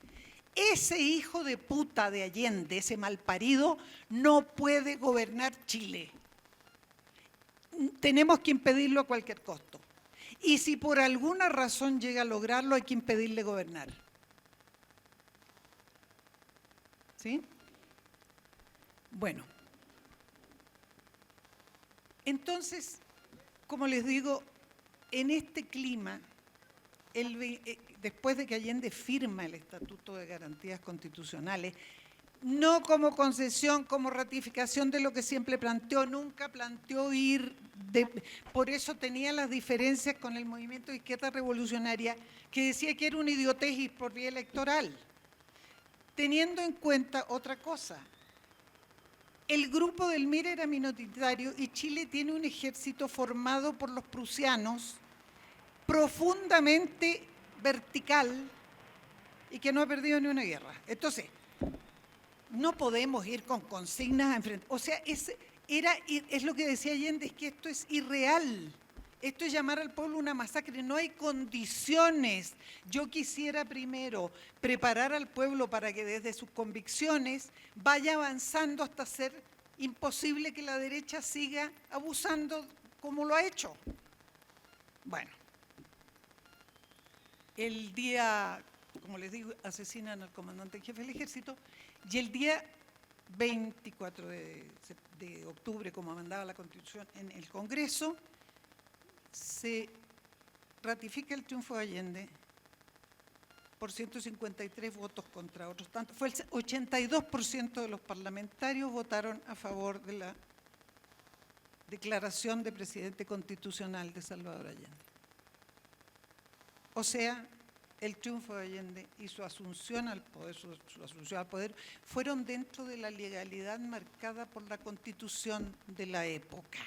Ese hijo de puta de Allende, ese malparido, no puede gobernar Chile. Tenemos que impedirlo a cualquier costo. Y si por alguna razón llega a lograrlo, hay que impedirle gobernar. ¿Sí? Bueno. Entonces, como les digo, en este clima, después de que Allende firma el Estatuto de Garantías Constitucionales, no como concesión, como ratificación de lo que siempre planteó, nunca planteó por eso tenía las diferencias con el movimiento de izquierda revolucionaria, que decía que era una idiotez por vía electoral, teniendo en cuenta otra cosa. El grupo del MIR era minoritario y Chile tiene un ejército formado por los prusianos, profundamente vertical y que no ha perdido ni una guerra. Entonces, no podemos ir con consignas a enfrentar. O sea, es lo que decía Allende, es que esto es irreal. Esto es llamar al pueblo una masacre. No hay condiciones. Yo quisiera primero preparar al pueblo para que desde sus convicciones vaya avanzando hasta ser imposible que la derecha siga abusando como lo ha hecho. Bueno. El día, como les digo, asesinan al comandante en jefe del ejército, y el día 24 de octubre, como mandaba la Constitución en el Congreso, se ratifica el triunfo de Allende por 153 votos contra otros tantos. Fue el 82% de los parlamentarios votaron a favor de la declaración de presidente constitucional de Salvador Allende. O sea, el triunfo de Allende y su asunción al poder, fueron dentro de la legalidad marcada por la Constitución de la época.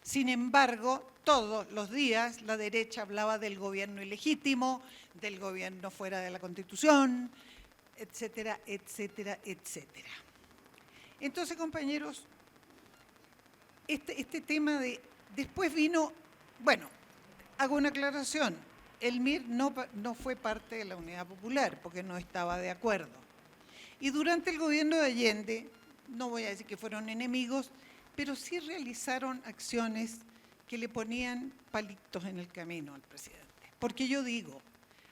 Sin embargo, todos los días la derecha hablaba del gobierno ilegítimo, del gobierno fuera de la Constitución, etcétera, etcétera, etcétera. Entonces, compañeros, este tema después vino, bueno, hago una aclaración. El MIR no fue parte de la Unidad Popular porque no estaba de acuerdo. Y durante el gobierno de Allende, no voy a decir que fueron enemigos, pero sí realizaron acciones que le ponían palitos en el camino al presidente. Porque yo digo,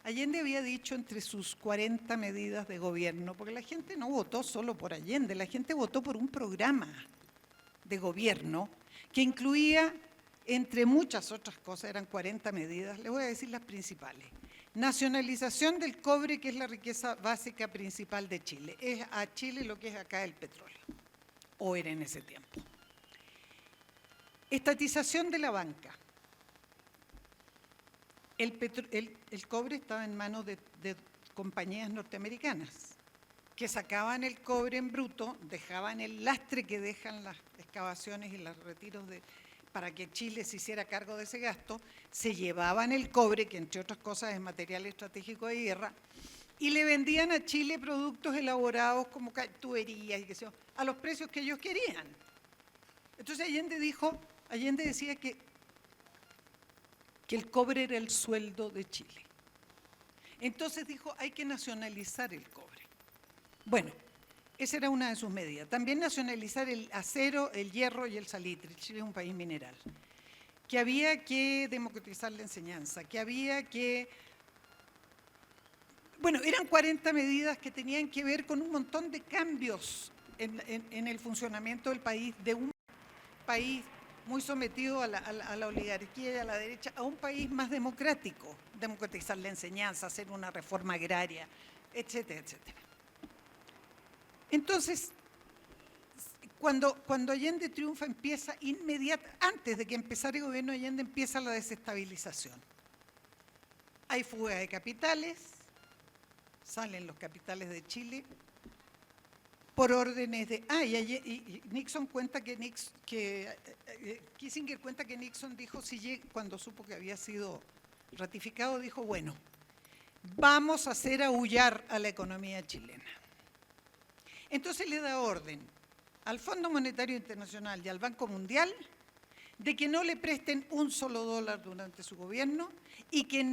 Allende había dicho entre sus 40 medidas de gobierno, porque la gente no votó solo por Allende, la gente votó por un programa de gobierno que incluía, entre muchas otras cosas, eran 40 medidas, les voy a decir las principales. Nacionalización del cobre, que es la riqueza básica principal de Chile. Es a Chile lo que es acá el petróleo, o era en ese tiempo. Estatización de la banca. El cobre estaba en manos de compañías norteamericanas que sacaban el cobre en bruto, dejaban el lastre que dejan las excavaciones y los retiros para que Chile se hiciera cargo de ese gasto, se llevaban el cobre, que entre otras cosas es material estratégico de guerra, y le vendían a Chile productos elaborados como tuberías y qué sé yo, a los precios que ellos querían. Entonces Allende decía que el cobre era el sueldo de Chile. Entonces dijo, hay que nacionalizar el cobre. Bueno, esa era una de sus medidas. También nacionalizar el acero, el hierro y el salitre. Chile es un país mineral. Que había que democratizar la enseñanza, que había que... Bueno, eran 40 medidas que tenían que ver con un montón de cambios en el funcionamiento del país, de un país muy sometido a la oligarquía y a la derecha, a un país más democrático, democratizar la enseñanza, hacer una reforma agraria, etcétera, etcétera. Entonces, cuando Allende triunfa, empieza antes de que empezara el gobierno Allende, empieza la desestabilización. Hay fuga de capitales, salen los capitales de Chile, por órdenes de... y Nixon cuenta Kissinger cuenta que Nixon dijo, cuando supo que había sido ratificado, dijo, bueno, vamos a hacer aullar a la economía chilena. Entonces le da orden al Fondo Monetario Internacional y al Banco Mundial de que no le presten un solo dólar durante su gobierno y que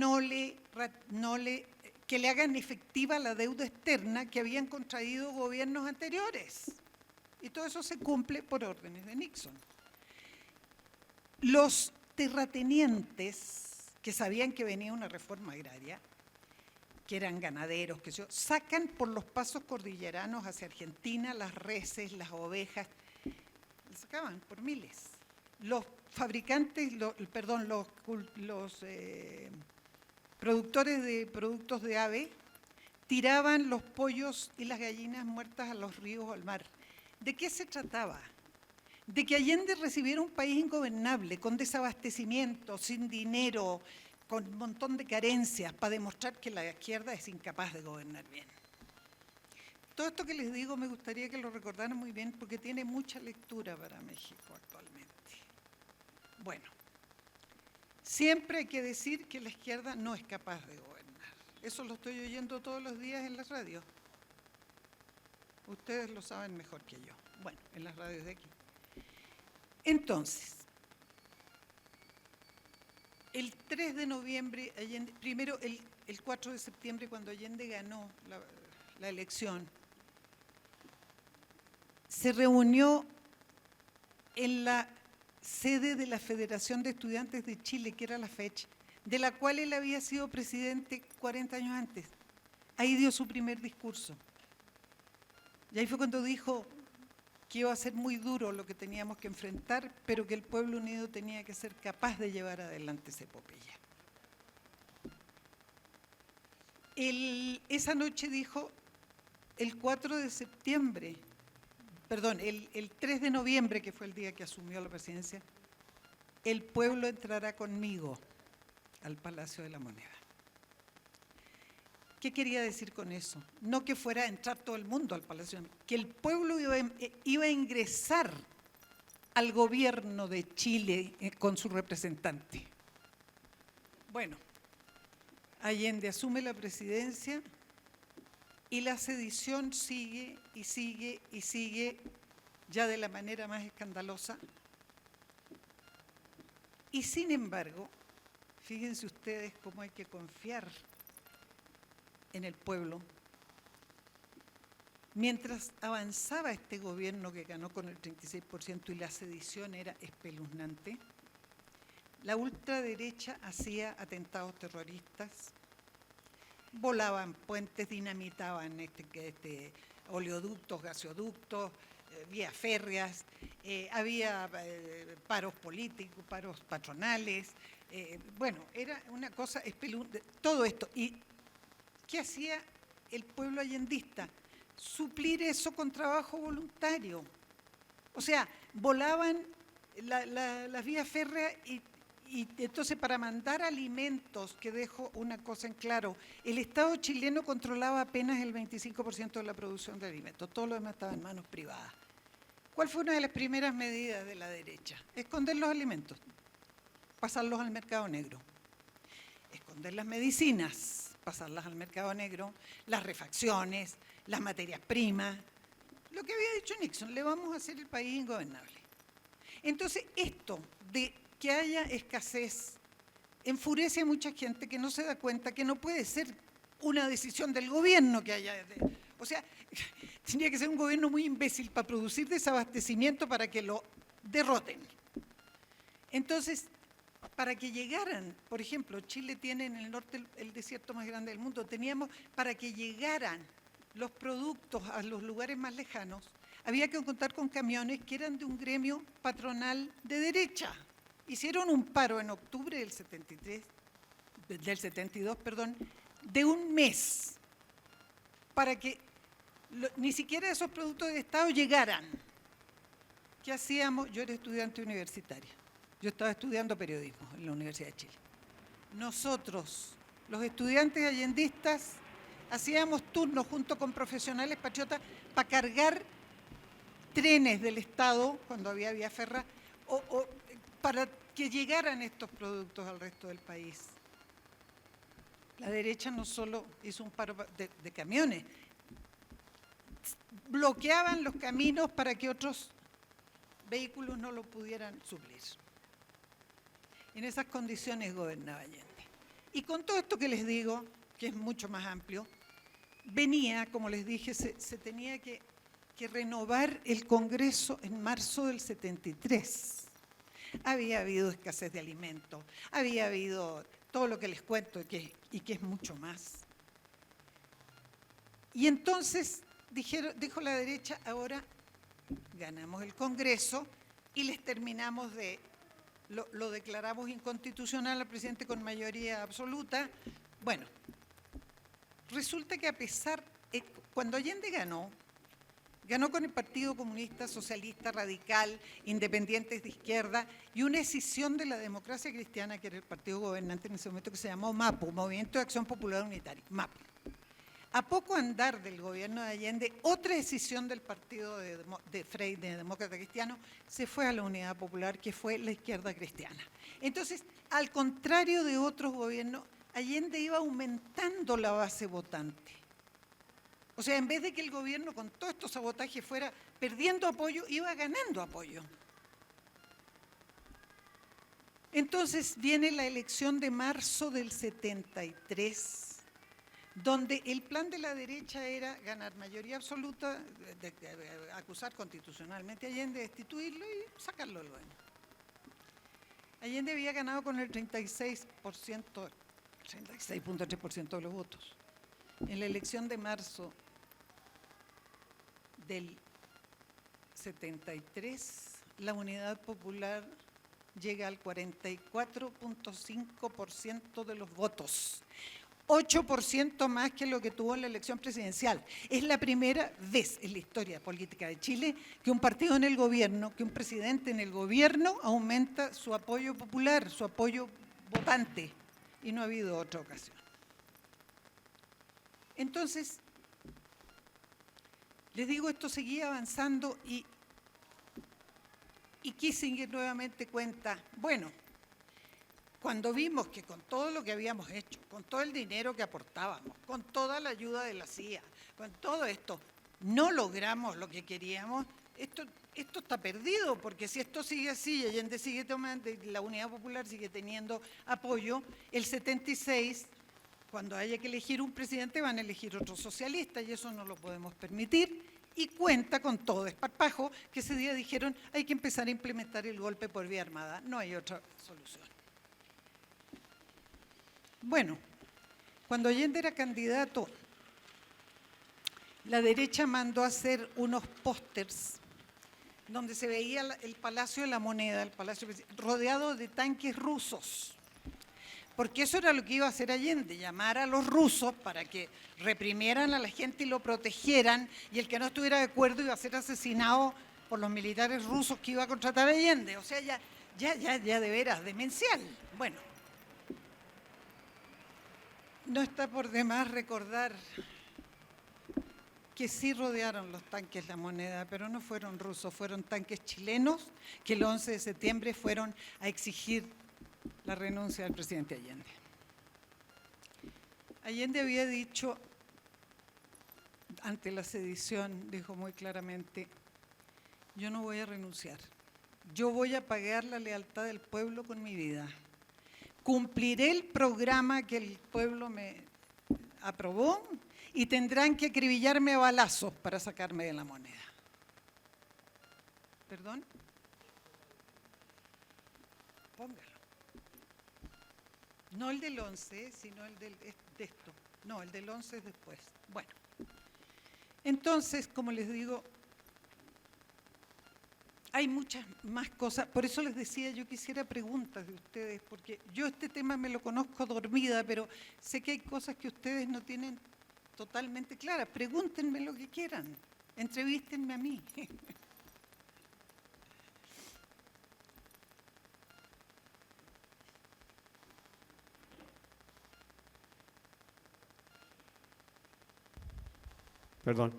que le hagan efectiva la deuda externa que habían contraído gobiernos anteriores. Y todo eso se cumple por órdenes de Nixon. Los terratenientes que sabían que venía una reforma agraria, que eran ganaderos, sacan por los pasos cordilleranos hacia Argentina las reses, las ovejas, las sacaban por miles. Los fabricantes, los productores de productos de ave tiraban los pollos y las gallinas muertas a los ríos o al mar. ¿De qué se trataba? De que Allende recibiera un país ingobernable, con desabastecimiento, sin dinero, con un montón de carencias, para demostrar que la izquierda es incapaz de gobernar bien. Todo esto que les digo me gustaría que lo recordaran muy bien porque tiene mucha lectura para México actualmente. Bueno, siempre hay que decir que la izquierda no es capaz de gobernar. Eso lo estoy oyendo todos los días en las radios. Ustedes lo saben mejor que yo. Bueno, en las radios de aquí. Entonces, el 3 de noviembre, primero el 4 de septiembre, cuando Allende ganó la elección, se reunió en la sede de la Federación de Estudiantes de Chile, que era la FECH, de la cual él había sido presidente 40 años antes. Ahí dio su primer discurso. Y ahí fue cuando dijo que iba a ser muy duro lo que teníamos que enfrentar, pero que el pueblo unido tenía que ser capaz de llevar adelante esa epopeya. Esa noche dijo, el 3 de noviembre, que fue el día que asumió la presidencia, el pueblo entrará conmigo al Palacio de la Moneda. ¿Qué quería decir con eso? No que fuera a entrar todo el mundo al Palacio, que el pueblo iba a ingresar al gobierno de Chile con su representante. Bueno, Allende asume la presidencia y la sedición sigue y sigue y sigue, ya de la manera más escandalosa. Y sin embargo, fíjense ustedes cómo hay que confiar en el pueblo. Mientras avanzaba este gobierno que ganó con el 36% y la sedición era espeluznante, la ultraderecha hacía atentados terroristas, volaban puentes, dinamitaban oleoductos, gasoductos, vías férreas, había paros políticos, paros patronales, bueno, era una cosa espeluznante, todo esto. ¿Y qué hacía el pueblo allendista? Suplir eso con trabajo voluntario. O sea, volaban las vías férreas y entonces para mandar alimentos, que dejo una cosa en claro, el Estado chileno controlaba apenas el 25% de la producción de alimentos, todo lo demás estaba en manos privadas. ¿Cuál fue una de las primeras medidas de la derecha? Esconder los alimentos, pasarlos al mercado negro. Esconder las medicinas, pasarlas al mercado negro, las refacciones, las materias primas. Lo que había dicho Nixon, le vamos a hacer el país ingobernable. Entonces, esto de que haya escasez enfurece a mucha gente que no se da cuenta que no puede ser una decisión del gobierno que haya. O sea, tendría que ser un gobierno muy imbécil para producir desabastecimiento para que lo derroten. Entonces, para que llegaran, por ejemplo, Chile tiene en el norte el desierto más grande del mundo, para que llegaran los productos a los lugares más lejanos, había que contar con camiones que eran de un gremio patronal de derecha. Hicieron un paro en octubre del 72, de un mes, para que ni siquiera esos productos de Estado llegaran. ¿Qué hacíamos? Yo era estudiante universitaria. Yo estaba estudiando periodismo en la Universidad de Chile. Nosotros, los estudiantes allendistas, hacíamos turnos junto con profesionales patriotas para cargar trenes del Estado, cuando había vía férrea, o para que llegaran estos productos al resto del país. La derecha no solo hizo un paro de camiones, bloqueaban los caminos para que otros vehículos no lo pudieran suplir. En esas condiciones gobernaba Allende. Y con todo esto que les digo, que es mucho más amplio, venía, como les dije, se tenía que renovar el Congreso en marzo del 73. Había habido escasez de alimentos, había habido todo lo que les cuento y que es mucho más. Y entonces dijo la derecha, ahora ganamos el Congreso y les terminamos lo declaramos inconstitucional al presidente con mayoría absoluta. Bueno, resulta que cuando Allende ganó con el Partido Comunista, Socialista, Radical, Independientes de Izquierda y una escisión de la democracia cristiana, que era el partido gobernante en ese momento, que se llamó MAPU, Movimiento de Acción Popular Unitaria, MAPU. A poco andar del gobierno de Allende, otra escisión del partido de Frei, de Demócrata Cristiano, se fue a la Unidad Popular, que fue la izquierda cristiana. Entonces, al contrario de otros gobiernos, Allende iba aumentando la base votante. O sea, en vez de que el gobierno con todos estos sabotajes fuera perdiendo apoyo, iba ganando apoyo. Entonces viene la elección de marzo del 73, donde el plan de la derecha era ganar mayoría absoluta, acusar constitucionalmente a Allende, destituirlo y sacarlo luego. Allende había ganado con el 36.3% de los votos. En la elección de marzo del 73, la Unidad Popular llega al 44.5% de los votos, 8% más que lo que tuvo en la elección presidencial. Es la primera vez en la historia política de Chile que un partido en el gobierno, que un presidente en el gobierno aumenta su apoyo popular, su apoyo votante, y no ha habido otra ocasión. Entonces, les digo, esto seguía avanzando y Kissinger nuevamente cuenta, bueno, cuando vimos que con todo lo que habíamos hecho, con todo el dinero que aportábamos, con toda la ayuda de la CIA, con todo esto, no logramos lo que queríamos, esto está perdido, porque si esto sigue así y Allende sigue tomando, la Unidad Popular sigue teniendo apoyo, el 76, cuando haya que elegir un presidente, van a elegir otro socialista y eso no lo podemos permitir. Y cuenta con todo desparpajo que ese día dijeron hay que empezar a implementar el golpe por vía armada, no hay otra solución. Bueno, Cuando Allende era candidato, la derecha mandó a hacer unos pósters donde se veía el Palacio de la Moneda, el Palacio rodeado de tanques rusos. Porque eso era lo que iba a hacer Allende, llamar a los rusos para que reprimieran a la gente y lo protegieran, y el que no estuviera de acuerdo iba a ser asesinado por los militares rusos que iba a contratar a Allende. O sea, ya de veras, demencial. Bueno, no está por demás recordar que sí rodearon los tanques La Moneda, pero no fueron rusos, fueron tanques chilenos que el 11 de septiembre fueron a exigir la renuncia del presidente Allende. Allende había dicho, ante la sedición, dijo muy claramente, yo no voy a renunciar, yo voy a pagar la lealtad del pueblo con mi vida. Cumpliré el programa que el pueblo me aprobó y tendrán que acribillarme a balazos para sacarme de La Moneda. ¿Perdón? Póngalo. No el del 11, sino el de esto. No, el del 11 es después. Bueno, entonces, como les digo, hay muchas más cosas. Por eso les decía, yo quisiera preguntas de ustedes, porque yo este tema me lo conozco dormida, pero sé que hay cosas que ustedes no tienen totalmente claras. Pregúntenme lo que quieran, entrevístenme a mí. Perdón,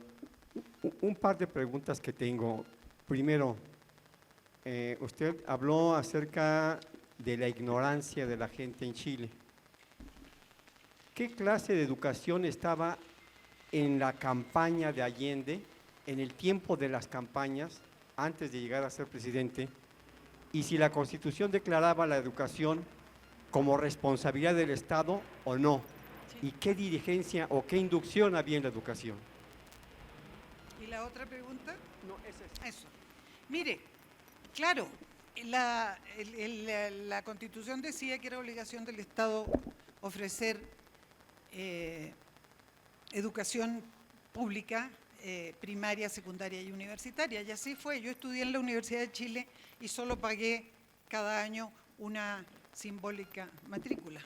un par de preguntas que tengo. Primero, usted habló acerca de la ignorancia de la gente en Chile. ¿Qué clase de educación estaba en la campaña de Allende, en el tiempo de las campañas, antes de llegar a ser presidente? Y si la Constitución declaraba la educación como responsabilidad del Estado o no. ¿Y qué dirigencia o qué inducción había en la educación? ¿Y la otra pregunta? No, esa es. Eso. Mire, claro, la Constitución decía que era obligación del Estado ofrecer educación pública, primaria, secundaria y universitaria, y así fue. Yo estudié en la Universidad de Chile y solo pagué cada año una simbólica matrícula.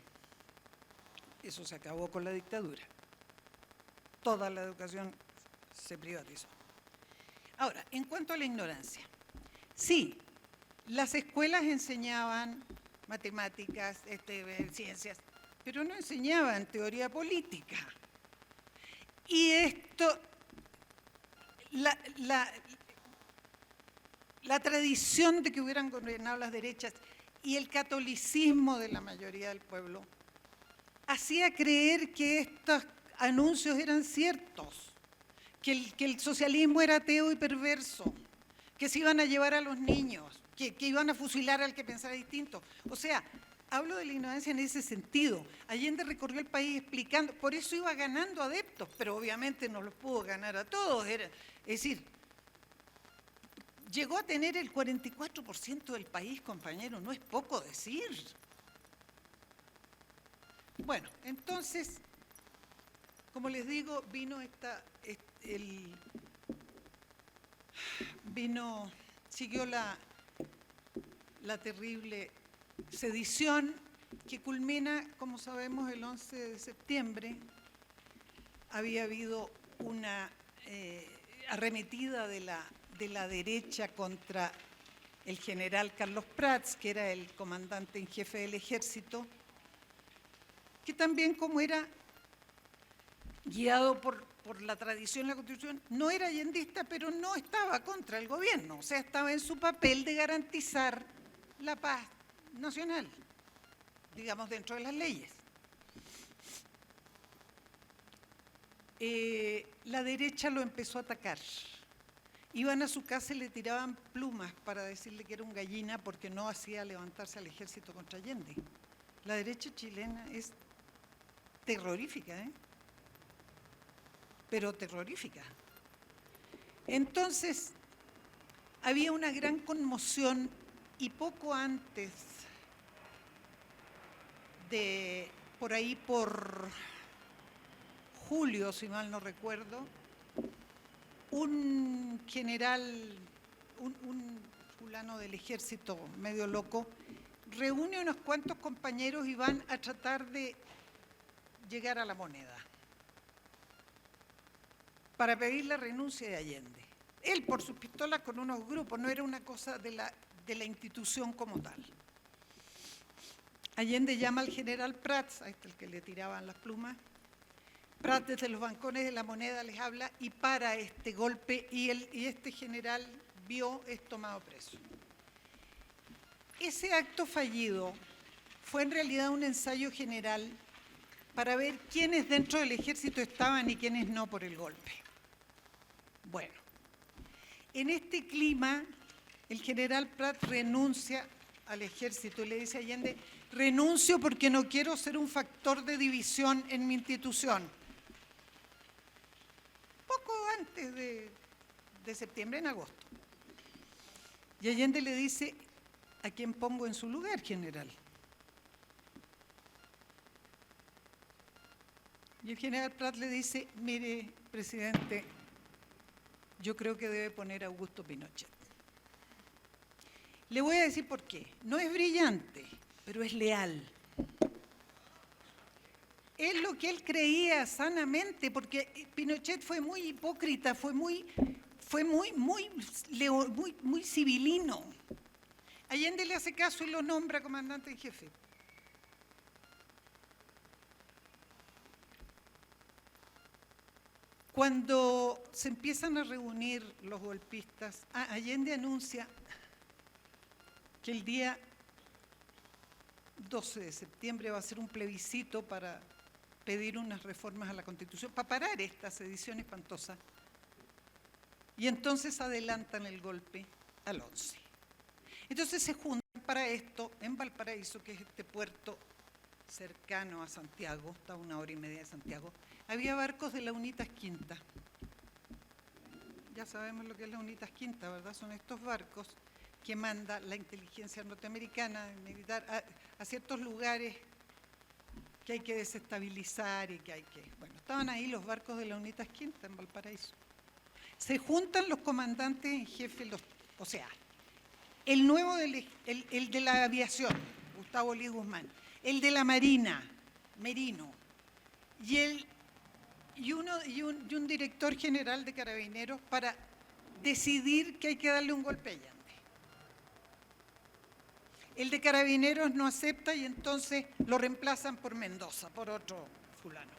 Eso se acabó con la dictadura. Toda la educación se privatizó. Ahora, en cuanto a la ignorancia, sí, las escuelas enseñaban matemáticas, ciencias, pero no enseñaban teoría política. Y esto, la tradición de que hubieran gobernado las derechas y el catolicismo de la mayoría del pueblo hacía creer que estos anuncios eran ciertos, que el socialismo era ateo y perverso, que se iban a llevar a los niños, que iban a fusilar al que pensara distinto. O sea, hablo de la ignorancia en ese sentido. Allende recorrió el país explicando, por eso iba ganando adeptos, pero obviamente no los pudo ganar a todos. Es decir, llegó a tener el 44% del país, compañero, no es poco decir. Bueno, entonces, como les digo, siguió la terrible sedición que culmina, como sabemos, el 11 de septiembre. Había habido una arremetida de la derecha contra el general Carlos Prats, que era el comandante en jefe del ejército, que también, como era guiado por la tradición de la Constitución, no era allendista, pero no estaba contra el gobierno, o sea, estaba en su papel de garantizar la paz nacional, digamos, dentro de las leyes. La derecha lo empezó a atacar. Iban a su casa y le tiraban plumas para decirle que era un gallina porque no hacía levantarse al ejército contra Allende. La derecha chilena es terrorífica, pero terrorífica. Entonces, había una gran conmoción y poco antes de, por julio, si mal no recuerdo, un general, un fulano del ejército medio loco, reúne a unos cuantos compañeros y van a tratar de llegar a la moneda para pedir la renuncia de Allende. Él por sus pistolas con unos grupos, no era una cosa de la institución como tal. Allende llama al general Prats, ahí está el que le tiraban las plumas. Prats desde los balcones de la moneda les habla y para este golpe y este general es tomado preso. Ese acto fallido fue en realidad un ensayo general para ver quiénes dentro del ejército estaban y quiénes no por el golpe. Bueno, en este clima, el general Prats renuncia al ejército y le dice a Allende, renuncio porque no quiero ser un factor de división en mi institución. Poco antes de septiembre, en agosto. Y Allende le dice, ¿a quién pongo en su lugar, general? Y el general Prats le dice, mire, presidente, yo creo que debe poner a Augusto Pinochet. Le voy a decir por qué. No es brillante, pero es leal. Es lo que él creía sanamente, porque Pinochet fue muy hipócrita, fue muy civilino. Allende le hace caso y lo nombra comandante en jefe. Cuando se empiezan a reunir los golpistas, Allende anuncia que el día 12 de septiembre va a ser un plebiscito para pedir unas reformas a la Constitución, para parar esta sedición espantosa. Y entonces adelantan el golpe al 11. Entonces se juntan para esto en Valparaíso, que es este puerto cercano a Santiago, está a 1 hora y media de Santiago. Había barcos de la Unitas Quinta. Ya sabemos lo que es la Unitas Quinta, ¿verdad? Son estos barcos que manda la inteligencia norteamericana militar a ciertos lugares que hay que desestabilizar y que hay que... Bueno, estaban ahí los barcos de la Unitas Quinta en Valparaíso. Se juntan los comandantes en jefe, o sea, el nuevo el de la aviación, Gustavo Lee Guzmán, el de la Marina, Merino, y un director general de Carabineros para decidir que hay que darle un golpe a Allende. El de Carabineros no acepta y entonces lo reemplazan por Mendoza, por otro fulano.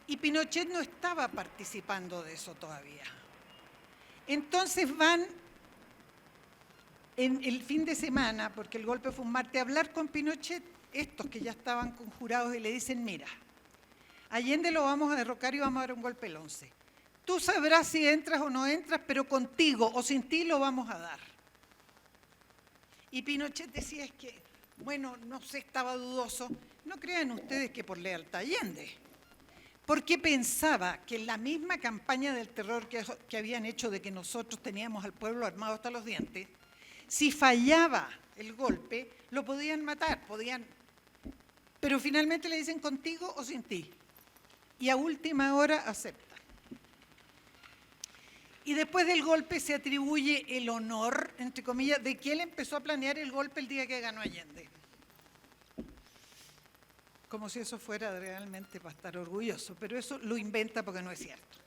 Y Pinochet no estaba participando de eso todavía. Entonces van en el fin de semana, porque el golpe fue un martes, a hablar con Pinochet, estos que ya estaban conjurados, y le dicen, mira, Allende lo vamos a derrocar y vamos a dar un golpe el 11. Tú sabrás si entras o no entras, pero contigo o sin ti lo vamos a dar. Y Pinochet decía, es que, bueno, no sé, estaba dudoso. No crean ustedes que por lealtad a Allende, porque pensaba que en la misma campaña del terror que habían hecho de que nosotros teníamos al pueblo armado hasta los dientes, si fallaba el golpe, lo podían matar, pero finalmente le dicen contigo o sin ti. Y a última hora acepta. Y después del golpe se atribuye el honor, entre comillas, de que él empezó a planear el golpe el día que ganó Allende. Como si eso fuera realmente para estar orgulloso, pero eso lo inventa porque no es cierto.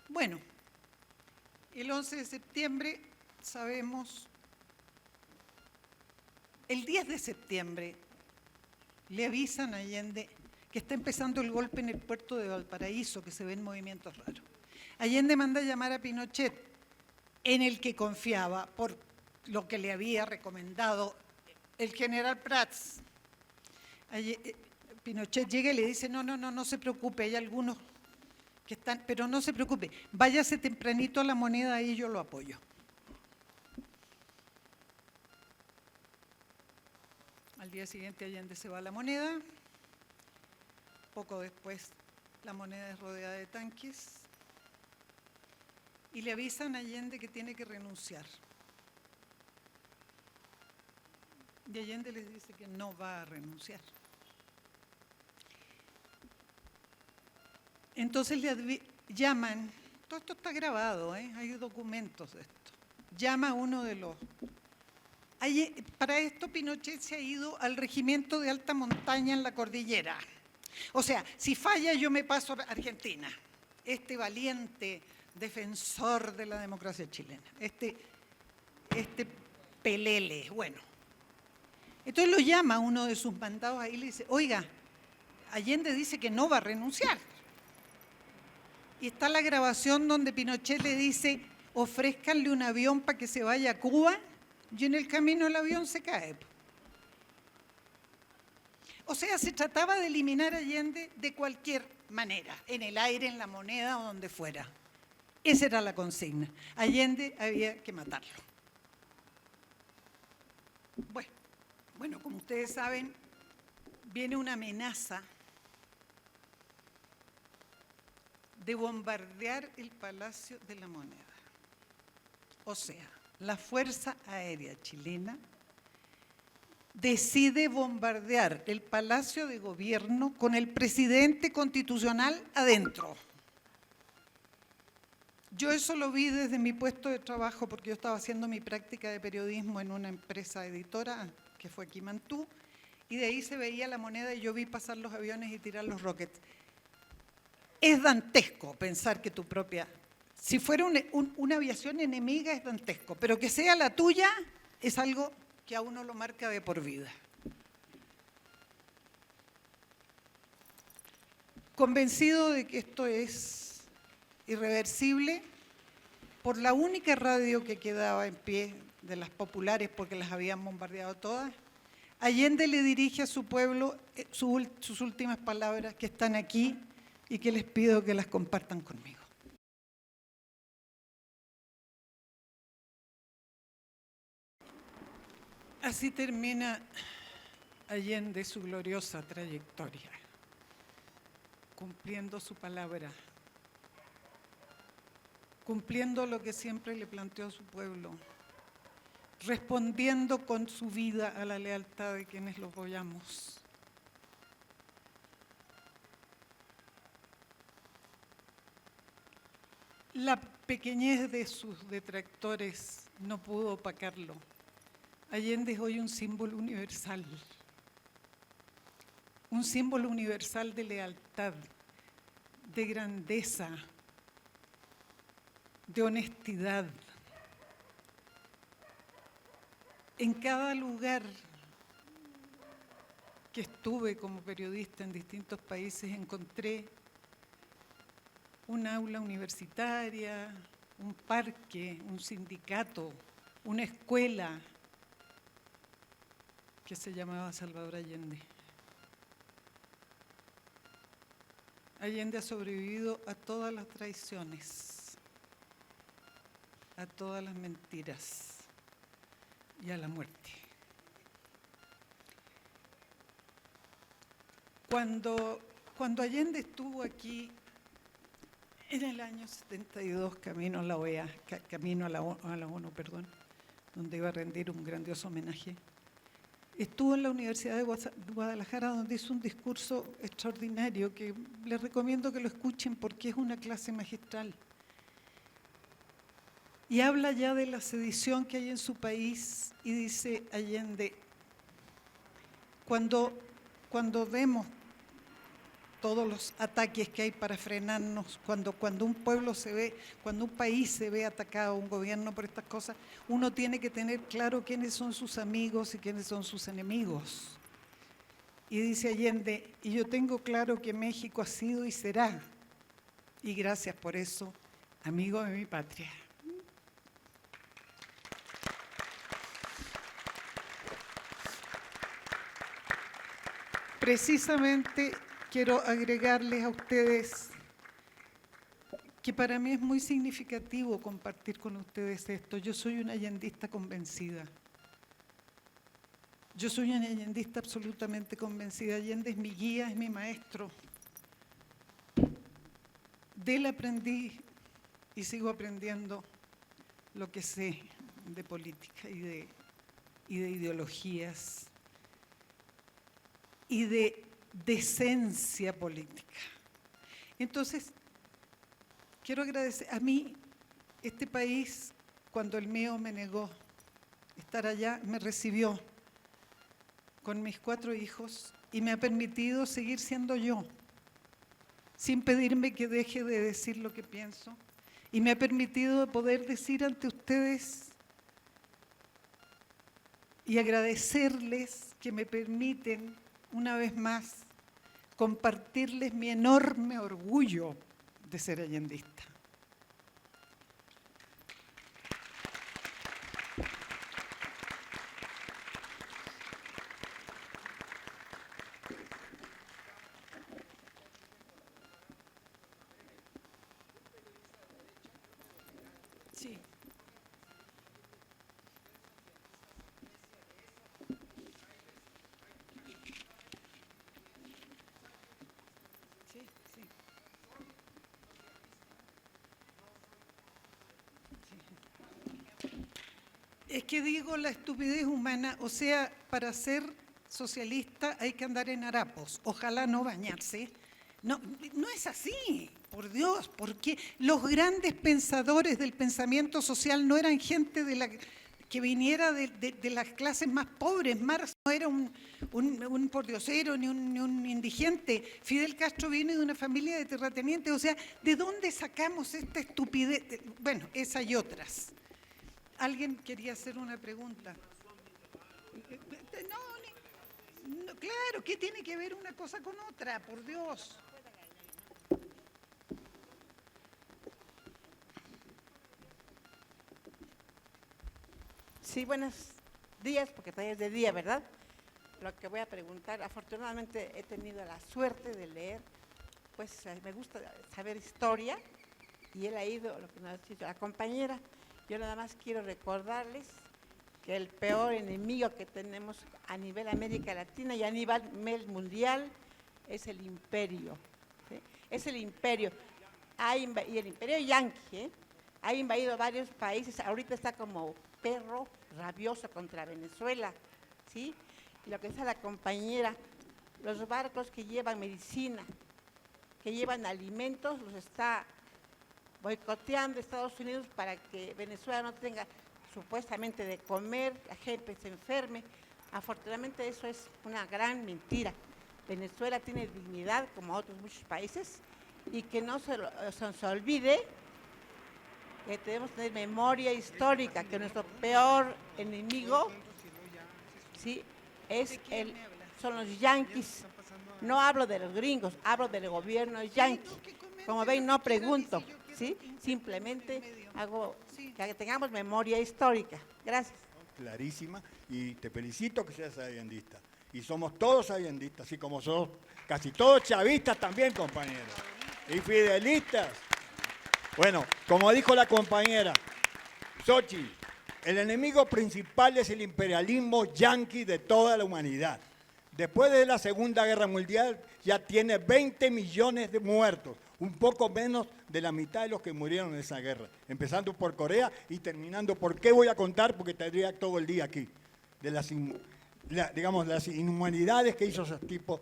Bueno, el 11 de septiembre sabemos, el 10 de septiembre le avisan a Allende que está empezando el golpe en el puerto de Valparaíso, que se ven movimientos raros. Allende manda a llamar a Pinochet, en el que confiaba por lo que le había recomendado el general Prats. Pinochet llega y le dice, no se preocupe, hay algunos que están, pero no se preocupe, váyase tempranito a la moneda y yo lo apoyo. Al día siguiente Allende se va a la moneda, poco después la moneda es rodeada de tanques y le avisan a Allende que tiene que renunciar. Y Allende les dice que no va a renunciar. Entonces llaman, todo esto está grabado, hay documentos de esto, llama a uno de los... Para esto Pinochet se ha ido al regimiento de alta montaña en la cordillera. O sea, si falla yo me paso a Argentina. Este valiente defensor de la democracia chilena, este pelele, bueno. Entonces lo llama uno de sus mandados ahí y le dice, oiga, Allende dice que no va a renunciar. Y está la grabación donde Pinochet le dice, ofrézcanle un avión para que se vaya a Cuba, y en el camino el avión se cae. O sea, se trataba de eliminar a Allende de cualquier manera, en el aire, en la moneda o donde fuera. Esa era la consigna. Allende había que matarlo. Bueno, como ustedes saben, viene una amenaza de bombardear el Palacio de la Moneda. O sea, la Fuerza Aérea Chilena decide bombardear el Palacio de Gobierno con el presidente constitucional adentro. Yo eso lo vi desde mi puesto de trabajo porque yo estaba haciendo mi práctica de periodismo en una empresa editora que fue Quimantú, y de ahí se veía la moneda y yo vi pasar los aviones y tirar los rockets. Es dantesco pensar que tu propia... Si fuera una aviación enemiga es dantesco, pero que sea la tuya es algo que a uno lo marca de por vida. Convencido de que esto es irreversible, por la única radio que quedaba en pie de las populares, porque las habían bombardeado todas, Allende le dirige a su pueblo sus últimas palabras que están aquí y que les pido que las compartan conmigo. Así termina Allende su gloriosa trayectoria, cumpliendo su palabra, cumpliendo lo que siempre le planteó a su pueblo, respondiendo con su vida a la lealtad de quienes lo apoyamos. La pequeñez de sus detractores no pudo opacarlo. Allende es hoy un símbolo universal de lealtad, de grandeza, de honestidad. En cada lugar que estuve como periodista en distintos países encontré un aula universitaria, un parque, un sindicato, una escuela que se llamaba Salvador Allende. Allende ha sobrevivido a todas las traiciones, a todas las mentiras y a la muerte. Cuando Allende estuvo aquí en el año 72, camino a la OEA, camino a la ONU, donde iba a rendir un grandioso homenaje, estuvo en la Universidad de Guadalajara, donde hizo un discurso extraordinario que les recomiendo que lo escuchen porque es una clase magistral. Y habla ya de la sedición que hay en su país y dice Allende, cuando vemos todos los ataques que hay para frenarnos, cuando un país se ve atacado, un gobierno por estas cosas, uno tiene que tener claro quiénes son sus amigos y quiénes son sus enemigos. Y dice Allende, y yo tengo claro que México ha sido y será, y gracias por eso, amigo de mi patria. Precisamente quiero agregarles a ustedes que para mí es muy significativo compartir con ustedes esto. Yo soy una allendista convencida. Yo soy una allendista absolutamente convencida. Allende es mi guía, es mi maestro. De él aprendí y sigo aprendiendo lo que sé de política y de ideologías y de decencia política. Entonces, quiero agradecer a mí, este país, cuando el mío me negó estar allá, me recibió con mis 4 hijos y me ha permitido seguir siendo yo, sin pedirme que deje de decir lo que pienso, y me ha permitido poder decir ante ustedes y agradecerles que me permiten, una vez más, compartirles mi enorme orgullo de ser allendista. Sí. Sí, sí. Es que digo la estupidez humana, o sea, para ser socialista hay que andar en harapos, ojalá no bañarse. No, no es así, por Dios, porque los grandes pensadores del pensamiento social no eran gente que viniera de las clases más pobres. Marx no era un pordiosero ni un indigente. Fidel Castro viene de una familia de terratenientes. O sea, ¿de dónde sacamos esta estupidez? Bueno, esa y otras. ¿Alguien quería hacer una pregunta? No, claro, ¿qué tiene que ver una cosa con otra? Por Dios. Sí, buenos días, porque todavía es de día, ¿verdad? Lo que voy a preguntar, afortunadamente he tenido la suerte de leer, pues me gusta saber historia, y he leído lo que nos ha dicho la compañera. Yo nada más quiero recordarles que el peor enemigo que tenemos a nivel América Latina y a nivel mundial es el imperio, ¿sí? Es el imperio, y el imperio yanqui, ¿eh? Ha invadido varios países, ahorita está como perro rabioso contra Venezuela, ¿sí? Y lo que dice la compañera, los barcos que llevan medicina, que llevan alimentos, los está boicoteando Estados Unidos para que Venezuela no tenga supuestamente de comer, la gente se enferme. Afortunadamente eso es una gran mentira. Venezuela tiene dignidad como otros muchos países, y que no se nos olvide que debemos tener memoria histórica, que nuestro peor enemigo, ¿sí?, son los yanquis. No hablo de los gringos, hablo del gobierno yanqui. Como ven, no pregunto, ¿sí? Simplemente hago que tengamos memoria histórica. Gracias. Clarísima, y te felicito que seas allendista. Y somos todos allendistas, así como somos casi todos chavistas también, compañeros. Y fidelistas. Bueno, como dijo la compañera Xochitl, el enemigo principal es el imperialismo yanqui de toda la humanidad. Después de la Segunda Guerra Mundial ya tiene 20 millones de muertos, un poco menos de la mitad de los que murieron en esa guerra, empezando por Corea y terminando por qué voy a contar, porque tendría todo el día aquí, de las inhumanidades que hizo esos tipos.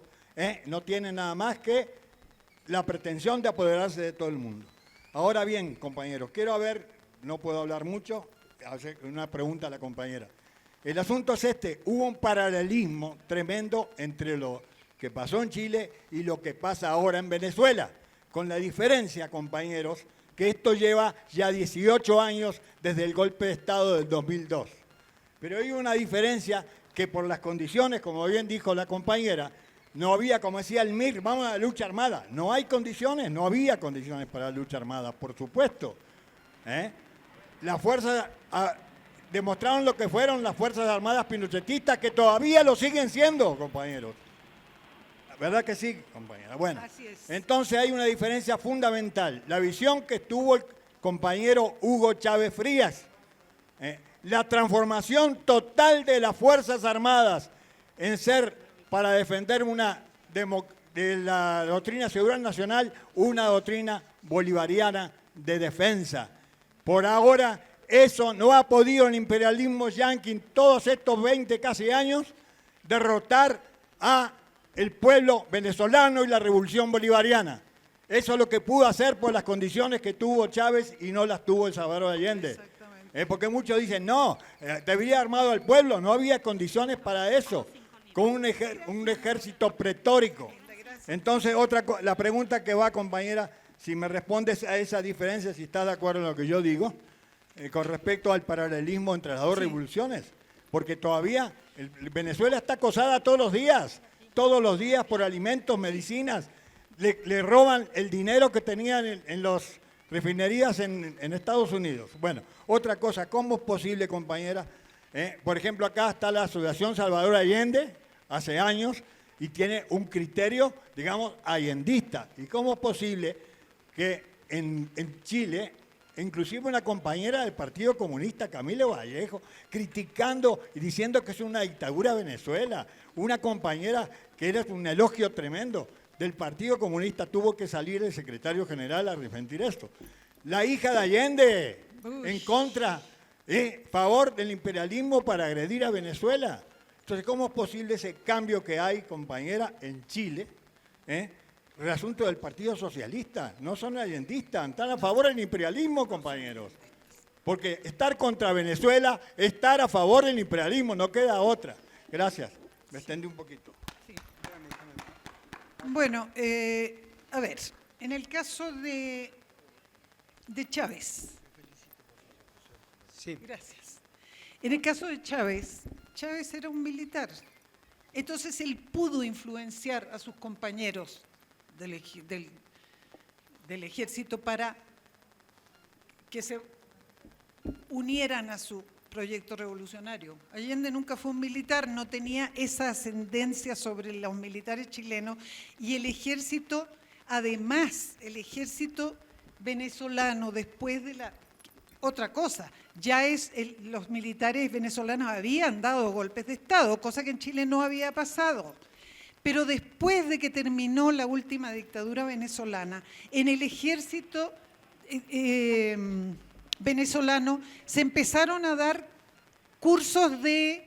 No tienen nada más que la pretensión de apoderarse de todo el mundo. Ahora bien, compañeros, no puedo hablar mucho, hacer una pregunta a la compañera. El asunto es hubo un paralelismo tremendo entre lo que pasó en Chile y lo que pasa ahora en Venezuela, con la diferencia, compañeros, que esto lleva ya 18 años desde el golpe de Estado del 2002. Pero hay una diferencia que por las condiciones, como bien dijo la compañera, no había, como decía el MIR, vamos a la lucha armada. No hay condiciones, no había condiciones para la lucha armada, por supuesto. Las fuerzas demostraron lo que fueron las Fuerzas Armadas pinochetistas, que todavía lo siguen siendo, compañeros. ¿Verdad que sí, compañera? Bueno, así es. Entonces hay una diferencia fundamental. La visión que tuvo el compañero Hugo Chávez Frías, la transformación total de las Fuerzas Armadas en ser, para defender de la doctrina seguridad nacional, una doctrina bolivariana de defensa. Por ahora, eso no ha podido el imperialismo yanqui en todos estos 20 casi años derrotar a el pueblo venezolano y la revolución bolivariana. Eso es lo que pudo hacer por las condiciones que tuvo Chávez y no las tuvo el Salvador Allende. Exactamente. Porque muchos dicen, no, debería armado al pueblo, no había condiciones para eso, con un ejército pretórico. Entonces, la pregunta que va, compañera, si me respondes a esa diferencia, si estás de acuerdo en lo que yo digo, con respecto al paralelismo entre las dos revoluciones, porque todavía Venezuela está acosada todos los días por alimentos, medicinas, le roban el dinero que tenían en las refinerías en Estados Unidos. Bueno, otra cosa, ¿cómo es posible, compañera? Por ejemplo, acá está la Asociación Salvador Allende, hace años, y tiene un criterio, digamos, allendista. ¿Y cómo es posible que en Chile, inclusive una compañera del Partido Comunista, Camila Vallejo, criticando y diciendo que es una dictadura Venezuela, una compañera que era un elogio tremendo del Partido Comunista, tuvo que salir el secretario general a arrepentir esto? La hija de Allende, en contra, favor del imperialismo para agredir a Venezuela. Entonces, ¿cómo es posible ese cambio que hay, compañera, en Chile? El asunto del Partido Socialista, no son allendistas, están a favor del imperialismo, compañeros. Porque estar contra Venezuela, estar a favor del imperialismo, no queda otra. Gracias. Me extendí un poquito. Bueno, a ver, en el caso de Chávez. Sí. Gracias. En el caso de Chávez, Chávez era un militar. Entonces él pudo influenciar a sus compañeros del ejército para que se unieran a su proyecto revolucionario. Allende nunca fue un militar, no tenía esa ascendencia sobre los militares chilenos, y el ejército, además, el ejército venezolano, después de la... Otra cosa, los militares venezolanos habían dado golpes de Estado, cosa que en Chile no había pasado. Pero después de que terminó la última dictadura venezolana, en el ejército venezolano se empezaron a dar cursos de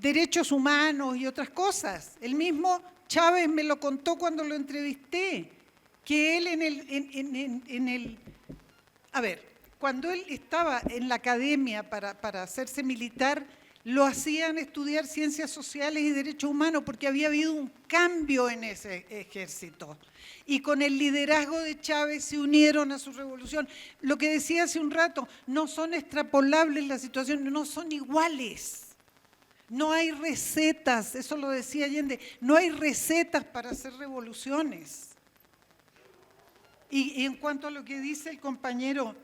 derechos humanos y otras cosas. El mismo Chávez me lo contó cuando lo entrevisté, que él cuando él estaba en la academia para hacerse militar, lo hacían estudiar ciencias sociales y derechos humanos porque había habido un cambio en ese ejército. Y con el liderazgo de Chávez se unieron a su revolución. Lo que decía hace un rato, no son extrapolables las situaciones, no son iguales. No hay recetas, eso lo decía Allende, no hay recetas para hacer revoluciones. Y en cuanto a lo que dice el compañero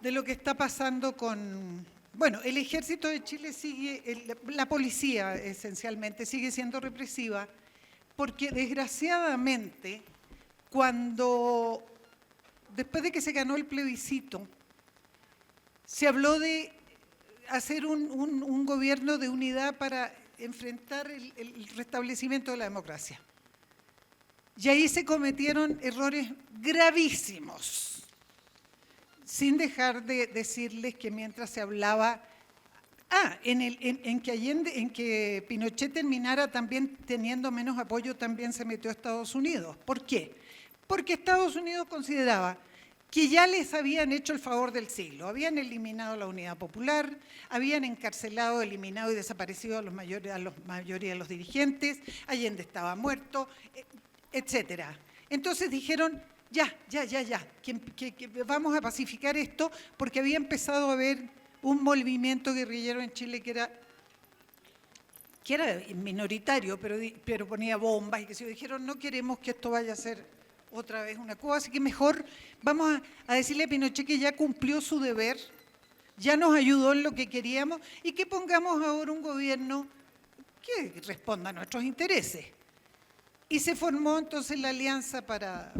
de lo que está pasando con... Bueno, el ejército de Chile sigue, la policía esencialmente sigue siendo represiva porque desgraciadamente después de que se ganó el plebiscito, se habló de hacer un gobierno de unidad para enfrentar el restablecimiento de la democracia. Y ahí se cometieron errores gravísimos, sin dejar de decirles que mientras se hablaba, en que Pinochet terminara también teniendo menos apoyo, también se metió a Estados Unidos. ¿Por qué? Porque Estados Unidos consideraba que ya les habían hecho el favor del siglo, habían eliminado la Unidad Popular, habían encarcelado, eliminado y desaparecido a la mayoría de los dirigentes, Allende estaba muerto, etcétera. Entonces dijeron, ya, que vamos a pacificar esto, porque había empezado a haber un movimiento guerrillero en Chile que era minoritario, pero ponía bombas y que se dijeron, no queremos que esto vaya a ser otra vez una Cuba, así que mejor vamos a decirle a Pinochet que ya cumplió su deber, ya nos ayudó en lo que queríamos y que pongamos ahora un gobierno que responda a nuestros intereses. Y se formó entonces la alianza la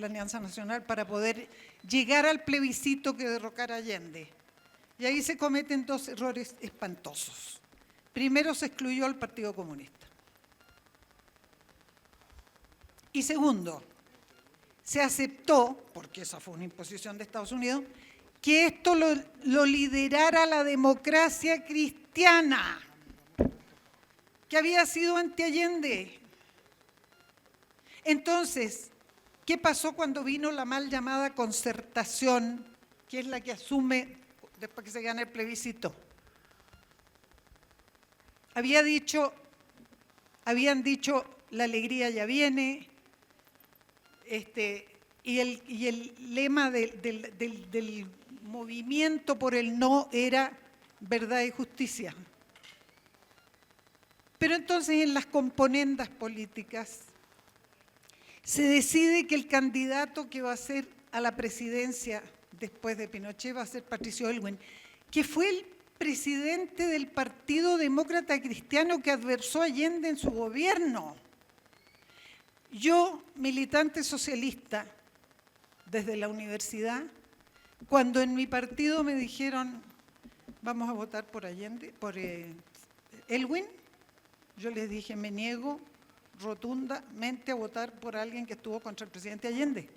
Alianza Nacional, para poder llegar al plebiscito que derrocara a Allende. Y ahí se cometen dos errores espantosos. Primero, se excluyó al Partido Comunista. Y segundo, se aceptó, porque esa fue una imposición de Estados Unidos, que esto lo liderara la democracia cristiana, que había sido anti-Allende. Entonces, ¿qué pasó cuando vino la mal llamada concertación, que es la que asume después que se gana el plebiscito? Habían dicho, la alegría ya viene, y el lema del movimiento por el no era verdad y justicia. Pero entonces en las componendas políticas se decide que el candidato que va a ser a la presidencia después de Pinochet va a ser Patricio Aylwin, que fue el presidente del Partido Demócrata Cristiano que adversó a Allende en su gobierno. Yo, militante socialista desde la universidad, cuando en mi partido me dijeron vamos a votar por Allende, por Aylwin, yo les dije me niego rotundamente a votar por alguien que estuvo contra el presidente Allende.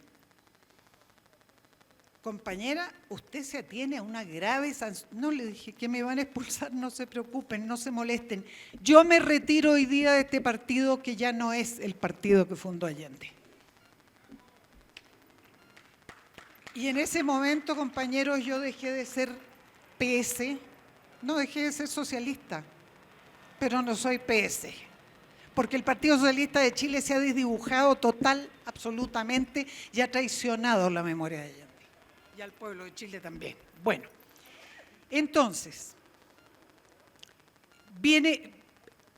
Compañera, usted se atiene a una grave sanción. No, le dije que me van a expulsar, no se preocupen, no se molesten. Yo me retiro hoy día de este partido que ya no es el partido que fundó Allende. Y en ese momento, compañeros, yo dejé de ser PS, no dejé de ser socialista, pero no soy PS. Porque el Partido Socialista de Chile se ha desdibujado total, absolutamente, y ha traicionado la memoria de Allende. Y al pueblo de Chile también. Bueno, entonces, viene,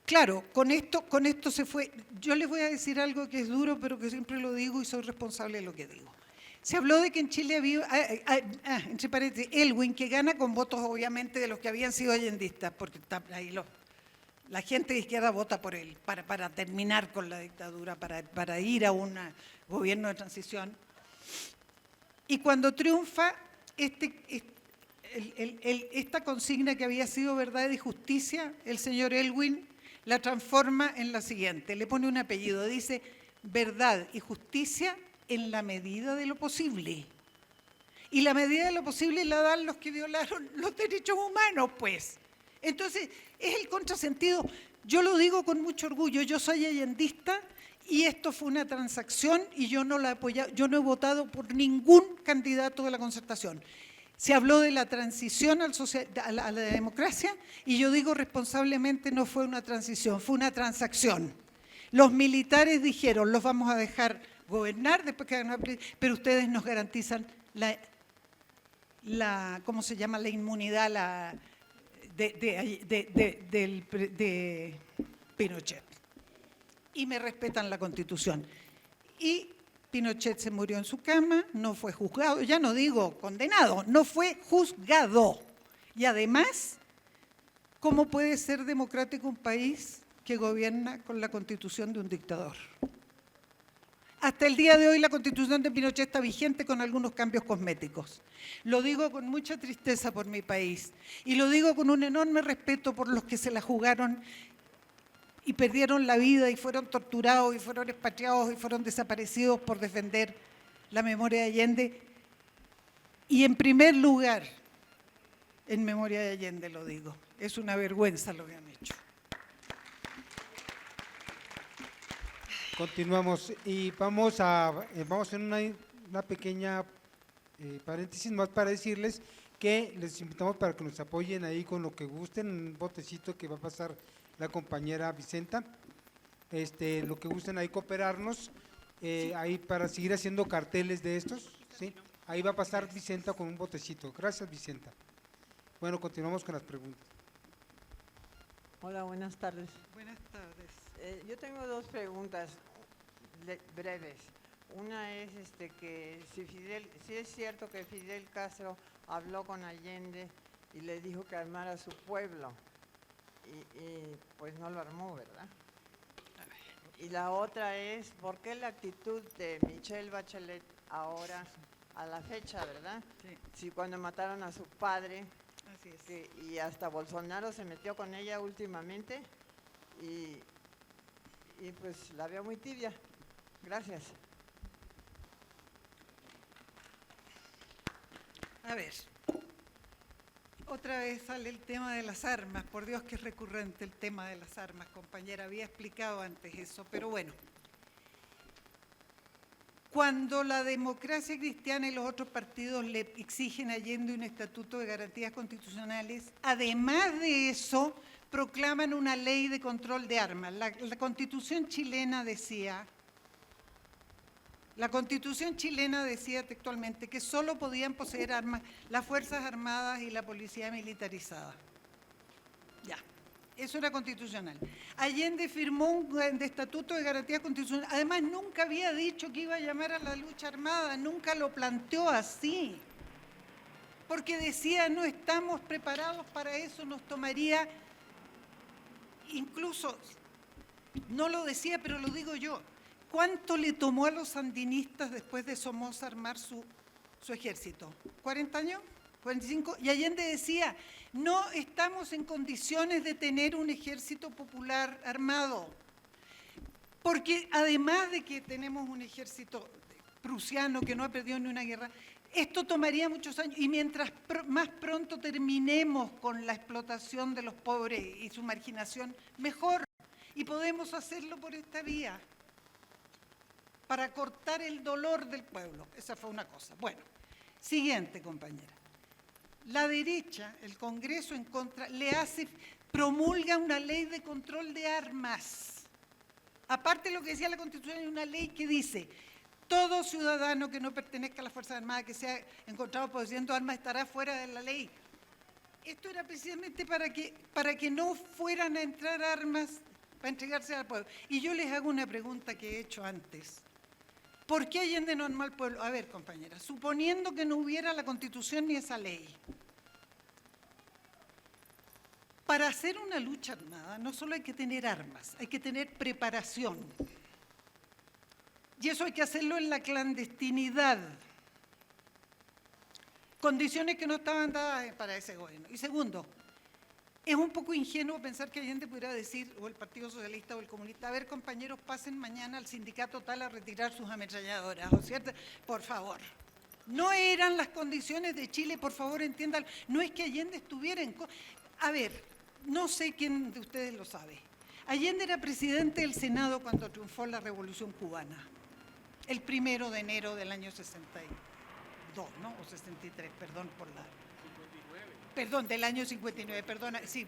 claro, con esto se fue. Yo les voy a decir algo que es duro, pero que siempre lo digo y soy responsable de lo que digo. Se habló de que en Chile había, entre paréntesis, Aylwin, que gana con votos obviamente de los que habían sido allendistas, porque está ahí la gente de izquierda vota por él, para terminar con la dictadura, para ir a un gobierno de transición. Y cuando triunfa esta consigna que había sido verdad y justicia, el señor Aylwin la transforma en la siguiente, le pone un apellido, dice verdad y justicia en la medida de lo posible. Y la medida de lo posible la dan los que violaron los derechos humanos, pues. Entonces, es el contrasentido. Yo lo digo con mucho orgullo, yo soy allendista y esto fue una transacción y yo no la he apoyado, yo no he votado por ningún candidato de la concertación. Se habló de la transición a la democracia y yo digo responsablemente no fue una transición, fue una transacción. Los militares dijeron, los vamos a dejar gobernar después que hagan pero ustedes nos garantizan ¿cómo se llama? La inmunidad de Pinochet. Y me respetan la Constitución. Y Pinochet se murió en su cama, no fue juzgado, ya no digo condenado, no fue juzgado. Y además, ¿cómo puede ser democrático un país que gobierna con la Constitución de un dictador? Hasta el día de hoy la Constitución de Pinochet está vigente con algunos cambios cosméticos. Lo digo con mucha tristeza por mi país y lo digo con un enorme respeto por los que se la jugaron y perdieron la vida y fueron torturados y fueron expatriados y fueron desaparecidos por defender la memoria de Allende. Y en primer lugar, en memoria de Allende lo digo, es una vergüenza lo que han hecho. Continuamos y vamos a hacer una pequeña paréntesis más para decirles que les invitamos para que nos apoyen ahí con lo que gusten, un botecito que va a pasar la compañera Vicenta, lo que gusten ahí cooperarnos, ahí para seguir haciendo carteles de estos, ¿sí? Ahí va a pasar Vicenta con un botecito. Gracias, Vicenta. Bueno, continuamos con las preguntas. Hola, buenas tardes. Buenas tardes. Yo tengo dos preguntas breves. Una es que si es cierto que Fidel Castro habló con Allende y le dijo que armara a su pueblo y pues no lo armó, ¿verdad? Y la otra es, ¿por qué la actitud de Michelle Bachelet ahora a la fecha, verdad? Sí. Si cuando mataron a su padre, Así es. y hasta Bolsonaro se metió con ella últimamente y pues la veo muy tibia. Gracias. A ver, otra vez sale el tema de las armas. Por Dios que es recurrente el tema de las armas, compañera. Había explicado antes eso, pero bueno. Cuando la democracia cristiana y los otros partidos le exigen a Allende un estatuto de garantías constitucionales, además de eso, proclaman una ley de control de armas. La Constitución chilena decía textualmente que solo podían poseer armas las Fuerzas Armadas y la Policía Militarizada. Ya. Eso era constitucional. Allende firmó un estatuto de garantías constitucionales. Además, nunca había dicho que iba a llamar a la lucha armada, nunca lo planteó así. Porque decía, no estamos preparados para eso, nos tomaría, incluso, no lo decía, pero lo digo yo, ¿cuánto le tomó a los sandinistas después de Somoza armar su ejército? ¿40 años? 45, y Allende decía, no estamos en condiciones de tener un ejército popular armado, porque además de que tenemos un ejército prusiano que no ha perdido ni una guerra, esto tomaría muchos años, y mientras más pronto terminemos con la explotación de los pobres y su marginación, mejor, y podemos hacerlo por esta vía, para cortar el dolor del pueblo. Esa fue una cosa. Bueno, siguiente, compañera. La derecha, el Congreso en contra, promulga una ley de control de armas. Aparte de lo que decía la Constitución, hay una ley que dice, todo ciudadano que no pertenezca a las Fuerzas Armadas que sea encontrado poseyendo armas estará fuera de la ley. Esto era precisamente para que no fueran a entrar armas para entregarse al pueblo. Y yo les hago una pregunta que he hecho antes. ¿Por qué Allende no armó al pueblo? A ver, compañera, suponiendo que no hubiera la Constitución ni esa ley. Para hacer una lucha armada no solo hay que tener armas, hay que tener preparación. Y eso hay que hacerlo en la clandestinidad. Condiciones que no estaban dadas para ese gobierno. Y segundo, es un poco ingenuo pensar que Allende pudiera decir, o el Partido Socialista o el Comunista, a ver, compañeros, pasen mañana al sindicato tal a retirar sus ametralladoras, ¿o cierto? Por favor. No eran las condiciones de Chile, por favor, entiendan. No es que Allende estuviera en... A ver, no sé quién de ustedes lo sabe. Allende era presidente del Senado cuando triunfó la Revolución Cubana, el 1 de enero del año 62, ¿no? O 63, perdón por la... Perdón, del año 59,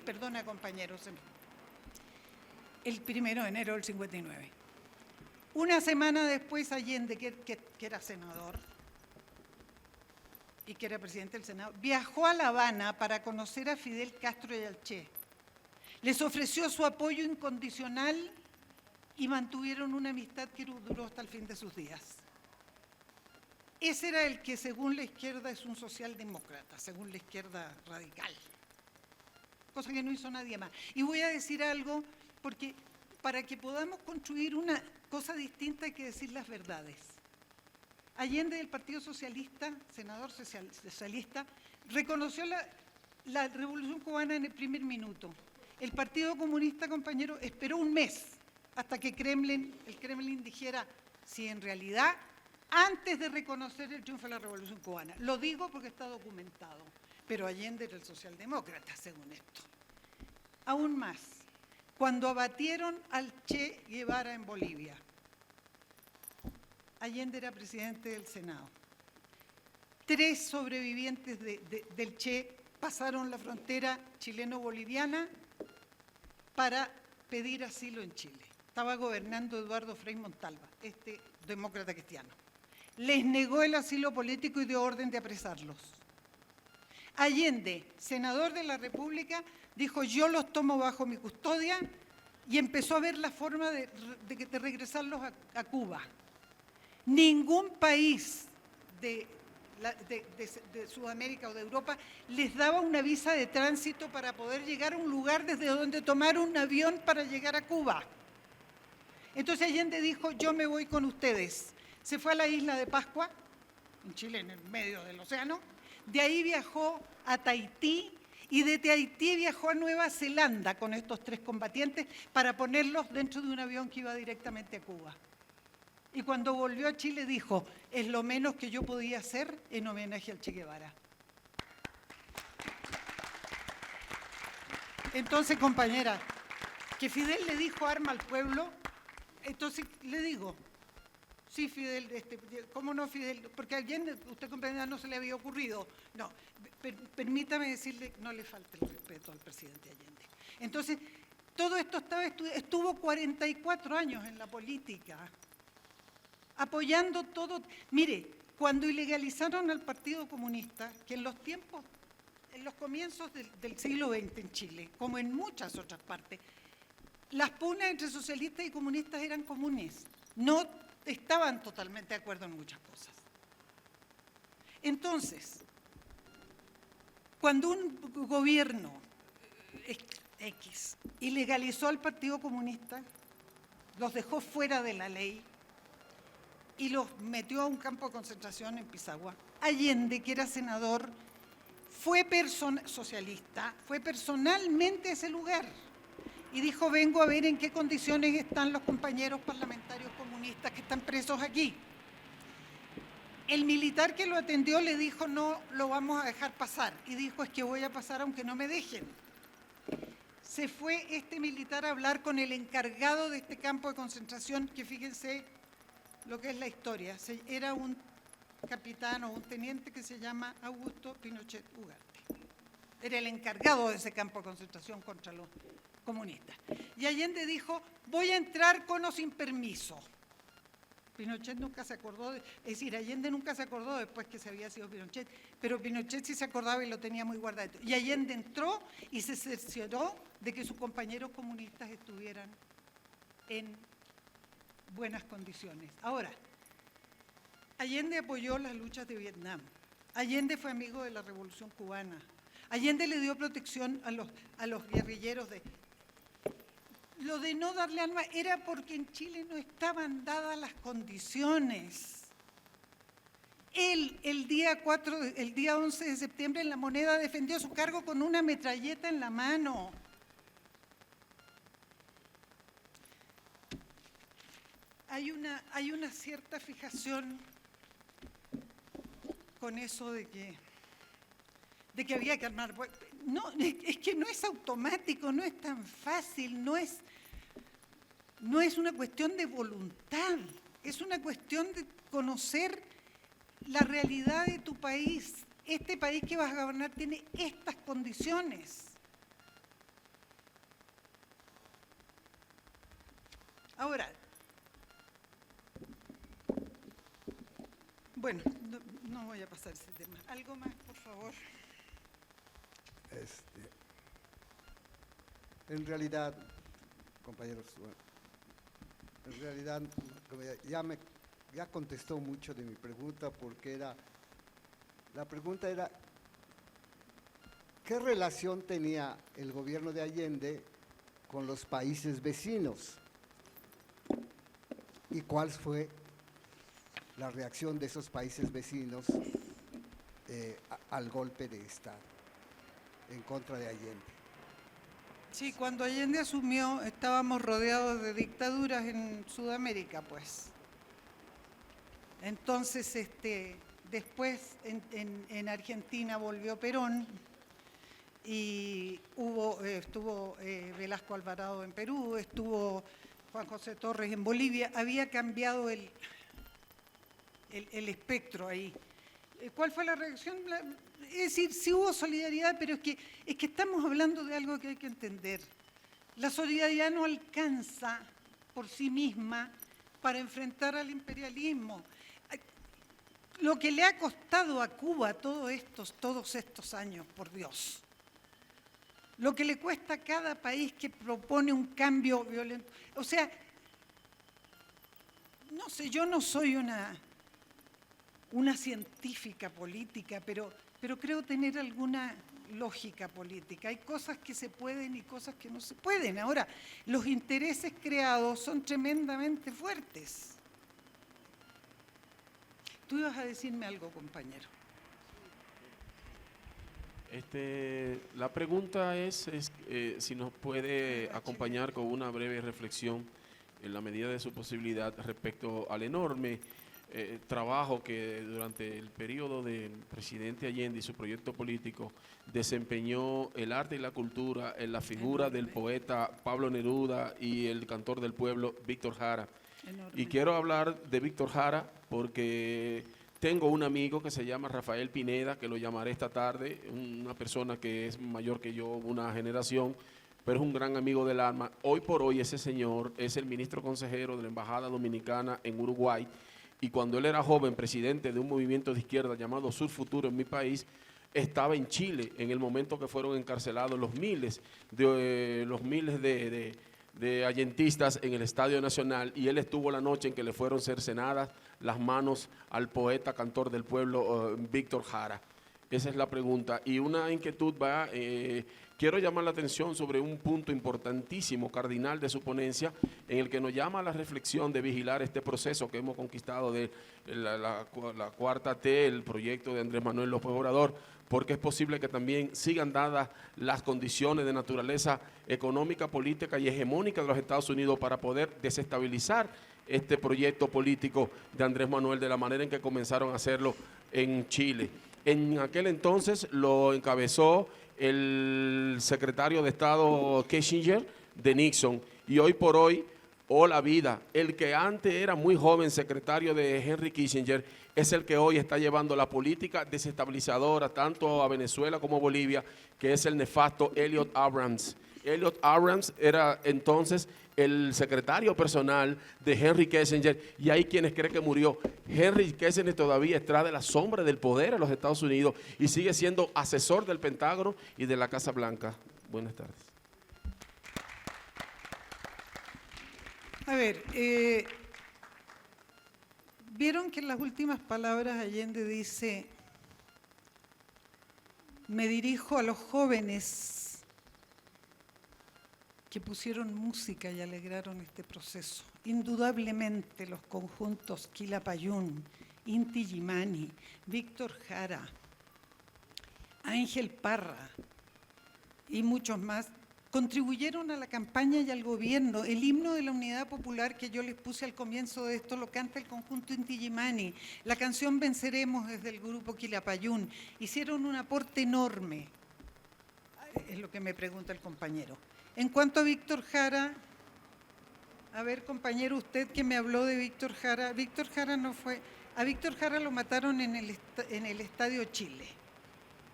perdona compañeros. El 1 de enero del 59. Una semana después Allende, que era senador y que era presidente del Senado, viajó a La Habana para conocer a Fidel Castro y al Che. Les ofreció su apoyo incondicional y mantuvieron una amistad que duró hasta el fin de sus días. Ese era el que, según la izquierda, es un socialdemócrata, según la izquierda radical. Cosa que no hizo nadie más. Y voy a decir algo, porque para que podamos construir una cosa distinta hay que decir las verdades. Allende del Partido Socialista, senador socialista, reconoció la Revolución Cubana en el primer minuto. El Partido Comunista, compañero, esperó un mes hasta que el Kremlin dijera si en realidad, antes de reconocer el triunfo de la Revolución Cubana. Lo digo porque está documentado, pero Allende era el socialdemócrata, según esto. Aún más, cuando abatieron al Che Guevara en Bolivia, Allende era presidente del Senado. 3 sobrevivientes del Che pasaron la frontera chileno-boliviana para pedir asilo en Chile. Estaba gobernando Eduardo Frei Montalva, este demócrata cristiano. Les negó el asilo político y dio orden de apresarlos. Allende, senador de la República, dijo, yo los tomo bajo mi custodia y empezó a ver la forma de regresarlos a Cuba. Ningún país de Sudamérica o de Europa les daba una visa de tránsito para poder llegar a un lugar desde donde tomar un avión para llegar a Cuba. Entonces Allende dijo, yo me voy con ustedes. Se fue a la isla de Pascua, en Chile, en el medio del océano. De ahí viajó a Tahití y de Tahití viajó a Nueva Zelanda con estos 3 combatientes para ponerlos dentro de un avión que iba directamente a Cuba. Y cuando volvió a Chile dijo, es lo menos que yo podía hacer en homenaje al Che Guevara. Entonces, compañera, que Fidel le dijo arma al pueblo, entonces le digo, Sí, Fidel, ¿cómo no, Fidel? Porque a Allende, usted comprenderá, no se le había ocurrido. No, permítame decirle, no le falte el respeto al presidente Allende. Entonces, todo esto estuvo 44 años en la política, apoyando todo. Mire, cuando ilegalizaron al Partido Comunista, que en los comienzos del siglo XX en Chile, como en muchas otras partes, las pugnas entre socialistas y comunistas eran comunes, no estaban totalmente de acuerdo en muchas cosas. Entonces, cuando un gobierno X ilegalizó al Partido Comunista, los dejó fuera de la ley y los metió a un campo de concentración en Pisagua, Allende, que era senador, fue socialista, fue personalmente a ese lugar y dijo: vengo a ver en qué condiciones están los compañeros parlamentarios comunistas que están presos aquí. El militar que lo atendió le dijo: no lo vamos a dejar pasar, y dijo: es que voy a pasar aunque no me dejen. Se fue este militar a hablar con el encargado de este campo de concentración, que fíjense lo que es la historia, era un capitán o un teniente que se llama Augusto Pinochet Ugarte. Era el encargado de ese campo de concentración contra los comunistas. Y Allende dijo: voy a entrar con o sin permiso. Pinochet nunca se acordó, es decir, Allende nunca se acordó después que se había sido Pinochet, pero Pinochet sí se acordaba y lo tenía muy guardadito. Y Allende entró y se cercioró de que sus compañeros comunistas estuvieran en buenas condiciones. Ahora, Allende apoyó las luchas de Vietnam. Allende fue amigo de la Revolución Cubana. Allende le dio protección a los guerrilleros de... Lo de no darle armas era porque en Chile no estaban dadas las condiciones. Él, el día 11 de septiembre, en La Moneda, defendió su cargo con una metralleta en la mano. Hay una cierta fijación con eso de que había que armar. No, es que no es automático, no es tan fácil, no es una cuestión de voluntad, es una cuestión de conocer la realidad de tu país. Este país que vas a gobernar tiene estas condiciones. Ahora, bueno, no voy a pasar ese tema. ¿Algo más, por favor? En realidad, compañeros, en realidad ya contestó mucho de mi pregunta, porque la pregunta era: ¿qué relación tenía el gobierno de Allende con los países vecinos? ¿Y cuál fue la reacción de esos países vecinos al golpe de Estado en contra de Allende? Sí, cuando Allende asumió estábamos rodeados de dictaduras en Sudamérica, pues. Entonces, después en Argentina volvió Perón y estuvo Velasco Alvarado en Perú, estuvo Juan José Torres en Bolivia. Había cambiado el espectro ahí. ¿Cuál fue la reacción? Es decir, sí hubo solidaridad, pero es que estamos hablando de algo que hay que entender. La solidaridad no alcanza por sí misma para enfrentar al imperialismo. Lo que le ha costado a Cuba todos estos años, por Dios. Lo que le cuesta a cada país que propone un cambio violento. O sea, no sé, yo no soy una científica política, pero creo tener alguna lógica política. Hay cosas que se pueden y cosas que no se pueden. Ahora, los intereses creados son tremendamente fuertes. Tú ibas a decirme algo, compañero. La pregunta es si nos puede acompañar con una breve reflexión en la medida de su posibilidad respecto al enorme trabajo que durante el periodo del presidente Allende y su proyecto político desempeñó el arte y la cultura en la figura del poeta Pablo Neruda y el cantor del pueblo Víctor Jara. Enorme. Y quiero hablar de Víctor Jara porque tengo un amigo que se llama Rafael Pineda, que lo llamaré esta tarde, una persona que es mayor que yo, una generación, pero es un gran amigo del alma. Hoy por hoy ese señor es el ministro consejero de la Embajada Dominicana en Uruguay, y cuando él era joven, presidente de un movimiento de izquierda llamado Sur Futuro en mi país, estaba en Chile en el momento que fueron encarcelados los miles de allentistas en el Estadio Nacional, y él estuvo la noche en que le fueron cercenadas las manos al poeta, cantor del pueblo, Víctor Jara. Esa es la pregunta. Y una inquietud va, quiero llamar la atención sobre un punto importantísimo, cardinal de su ponencia, en el que nos llama a la reflexión de vigilar este proceso que hemos conquistado de la cuarta T, el proyecto de Andrés Manuel López Obrador, porque es posible que también sigan dadas las condiciones de naturaleza económica, política y hegemónica de los Estados Unidos para poder desestabilizar este proyecto político de Andrés Manuel de la manera en que comenzaron a hacerlo en Chile. En aquel entonces lo encabezó el secretario de Estado Kissinger de Nixon, y hoy por hoy, la vida, el que antes era muy joven secretario de Henry Kissinger, es el que hoy está llevando la política desestabilizadora tanto a Venezuela como a Bolivia, que es el nefasto Elliot Abrams. Elliot Abrams era entonces el secretario personal de Henry Kissinger, y hay quienes creen que murió. Henry Kissinger todavía está de la sombra del poder en los Estados Unidos y sigue siendo asesor del Pentágono y de la Casa Blanca. Buenas tardes. A ver, vieron que en las últimas palabras Allende dice: me dirijo a los jóvenes que pusieron música y alegraron este proceso. Indudablemente los conjuntos Quilapayún, Inti Illimani, Víctor Jara, Ángel Parra y muchos más contribuyeron a la campaña y al gobierno. El himno de la Unidad Popular que yo les puse al comienzo de esto lo canta el conjunto Inti Illimani. La canción Venceremos es del grupo Quilapayún. Hicieron un aporte enorme, es lo que me pregunta el compañero. En cuanto a Víctor Jara, a ver, compañero, usted que me habló de Víctor Jara no fue, a Víctor Jara lo mataron en el Estadio Chile,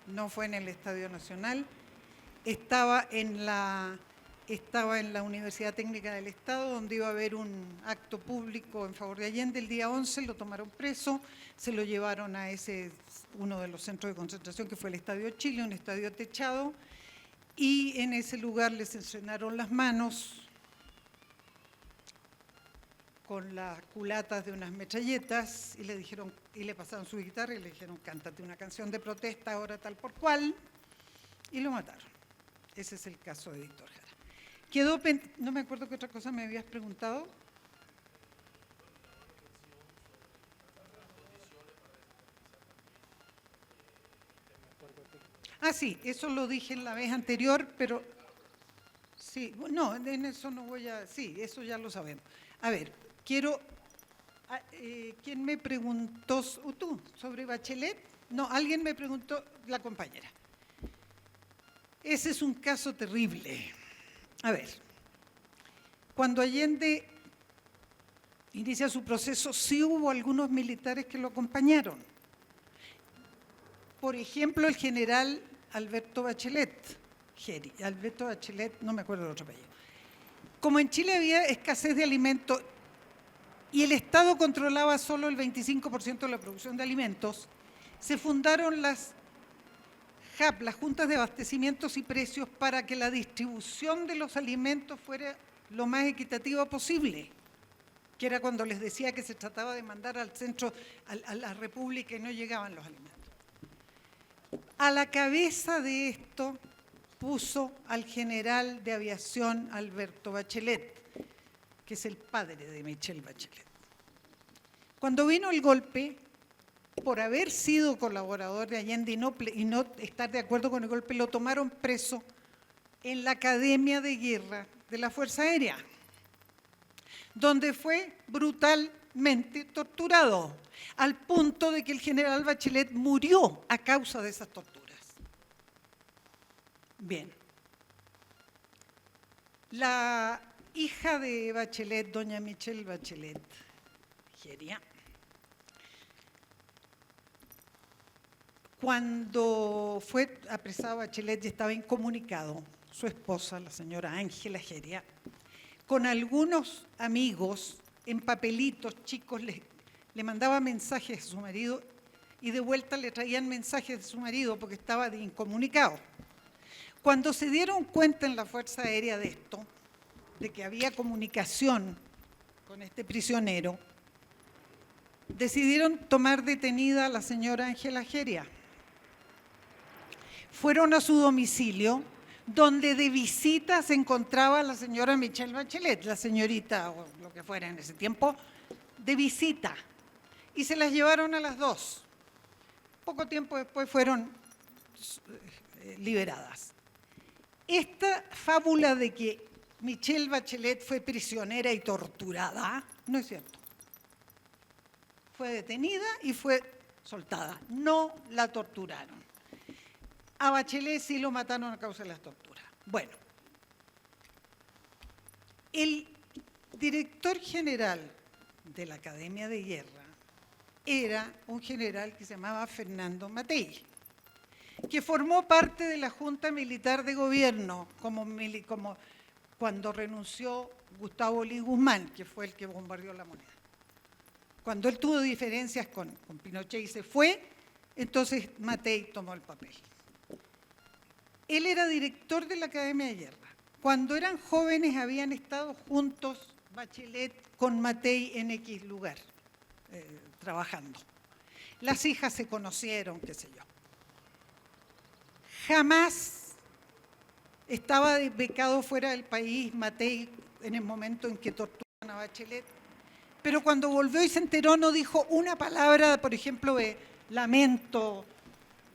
no fue en el Estadio Nacional. Estaba en la Universidad Técnica del Estado, donde iba a haber un acto público en favor de Allende. El día 11 lo tomaron preso, se lo llevaron a uno de los centros de concentración, que fue el Estadio Chile, un estadio techado, y en ese lugar les encenaron las manos con las culatas de unas metralletas y le pasaron su guitarra y le dijeron: cántate una canción de protesta ahora tal por cual, y lo mataron. Ese es el caso de Víctor Jara. No me acuerdo qué otra cosa me habías preguntado. Ah, sí, eso lo dije en la vez anterior, pero sí, no, en eso no voy a... Sí, eso ya lo sabemos. A ver, ¿quién me preguntó? ¿Tú? ¿Sobre Bachelet? No, alguien me preguntó, la compañera. Ese es un caso terrible. A ver, cuando Allende inicia su proceso, sí hubo algunos militares que lo acompañaron. Por ejemplo, el general Alberto Bachelet, no me acuerdo del otro apellido. Como en Chile había escasez de alimentos y el Estado controlaba solo el 25% de la producción de alimentos, se fundaron las JAP, las Juntas de Abastecimientos y Precios, para que la distribución de los alimentos fuera lo más equitativa posible, que era cuando les decía que se trataba de mandar al centro, a la República, y no llegaban los alimentos. A la cabeza de esto puso al general de aviación Alberto Bachelet, que es el padre de Michelle Bachelet. Cuando vino el golpe, por haber sido colaborador de Allende y no estar de acuerdo con el golpe, lo tomaron preso en la Academia de Guerra de la Fuerza Aérea, donde fue brutalmente torturado, al punto de que el general Bachelet murió a causa de esas torturas. Bien. hija de Bachelet, doña Michelle Bachelet, Geria, cuando fue apresada Bachelet y estaba incomunicado, su esposa, la señora Ángela Geria, con algunos amigos en papelitos chicos le mandaba mensajes a su marido y de vuelta le traían mensajes de su marido porque estaba incomunicado. Cuando se dieron cuenta en la Fuerza Aérea de esto, de que había comunicación con este prisionero, decidieron tomar detenida a la señora Ángela Geria. Fueron a su domicilio, donde de visita se encontraba la señora Michelle Bachelet, la señorita o lo que fuera en ese tiempo, de visita, y se las llevaron a las dos. Poco tiempo después fueron liberadas. Esta fábula de que Michelle Bachelet fue prisionera y torturada, no es cierto. Fue detenida y fue soltada. No la torturaron. A Bachelet sí lo mataron a causa de las torturas. Bueno, el director general de la Academia de Guerra era un general que se llamaba Fernando Matei, que formó parte de la Junta Militar de Gobierno, como cuando renunció Gustavo Lee Guzmán, que fue el que bombardeó la Moneda. Cuando él tuvo diferencias con Pinochet y se fue, entonces Matei tomó el papel. Él era director de la Academia de Guerra. Cuando eran jóvenes habían estado juntos Bachelet con Matei en X lugar, trabajando. Las hijas se conocieron, qué sé yo. Jamás estaba becado fuera del país Matei en el momento en que torturan a Bachelet, pero cuando volvió y se enteró no dijo una palabra, por ejemplo, de lamento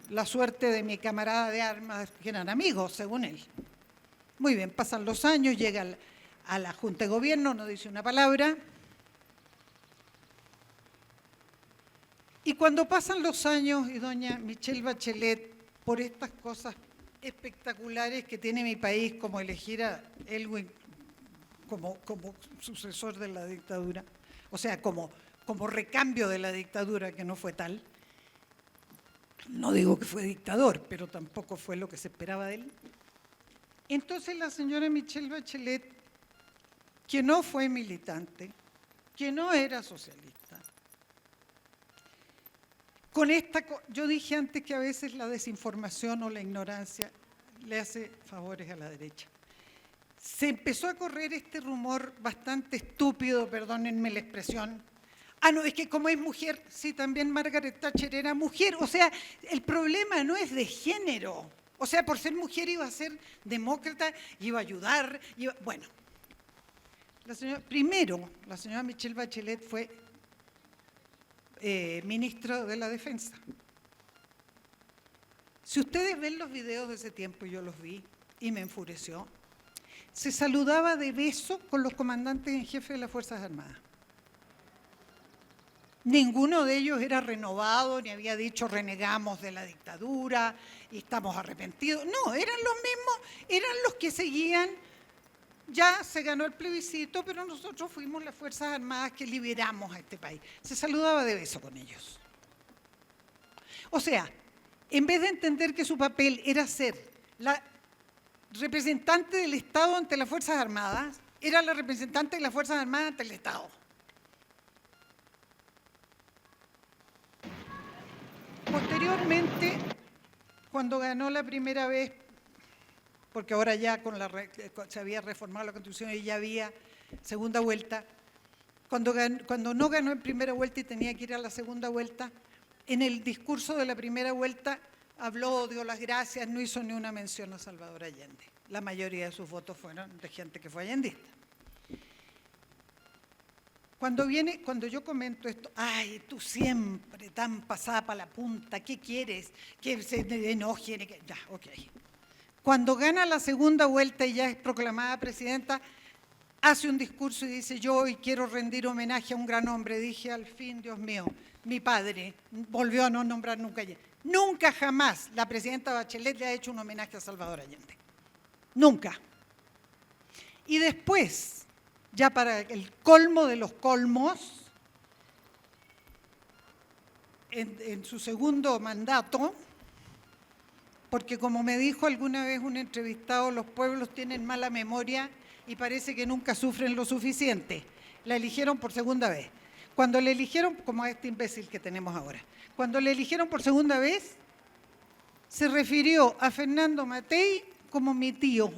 la suerte de mi camarada de armas, que eran amigos, según él. Muy bien, pasan los años, llega a la Junta de Gobierno, no dice una palabra. Y cuando pasan los años y doña Michelle Bachelet, por estas cosas espectaculares que tiene mi país, como elegir a Elwin como sucesor de la dictadura, o sea, como recambio de la dictadura, que no fue tal. No digo que fue dictador, pero tampoco fue lo que se esperaba de él. Entonces la señora Michelle Bachelet, que no fue militante, que no era socialista, yo dije antes que a veces la desinformación o la ignorancia le hace favores a la derecha. Se empezó a correr este rumor bastante estúpido, perdónenme la expresión. Ah, no, es que como es mujer, sí, también Margaret Thatcher era mujer. O sea, el problema no es de género. O sea, por ser mujer iba a ser demócrata, iba a ayudar. Bueno, primero, la señora Michelle Bachelet fue ministra de la Defensa. Si ustedes ven los videos de ese tiempo, yo los vi y me enfureció, se saludaba de beso con los comandantes en jefe de las Fuerzas Armadas. Ninguno de ellos era renovado, ni había dicho renegamos de la dictadura y estamos arrepentidos. No, eran los mismos, eran los que seguían. Ya se ganó el plebiscito, pero nosotros fuimos las Fuerzas Armadas que liberamos a este país. Se saludaba de beso con ellos. O sea, en vez de entender que su papel era ser la representante del Estado ante las Fuerzas Armadas, era la representante de las Fuerzas Armadas ante el Estado. Posteriormente, cuando ganó la primera vez, porque ahora ya se había reformado la Constitución y ya había segunda vuelta, cuando no ganó en primera vuelta y tenía que ir a la segunda vuelta, en el discurso de la primera vuelta habló, dio las gracias, no hizo ni una mención a Salvador Allende. La mayoría de sus votos fueron de gente que fue allendista. Cuando yo comento esto, ay, tú siempre tan pasada para la punta, ¿qué quieres? Que se enoje, ya, ok. Cuando gana la segunda vuelta y ya es proclamada presidenta, hace un discurso y dice, yo hoy quiero rendir homenaje a un gran hombre. Dije, al fin, Dios mío, mi padre volvió a no nombrar nunca Allende. Nunca jamás la presidenta Bachelet le ha hecho un homenaje a Salvador Allende. Nunca. Y después, ya para el colmo de los colmos, en su segundo mandato, porque como me dijo alguna vez un entrevistado, los pueblos tienen mala memoria y parece que nunca sufren lo suficiente. La eligieron por segunda vez. Cuando le eligieron, como a este imbécil que tenemos ahora, cuando le eligieron por segunda vez, se refirió a Fernando Matei como mi tío.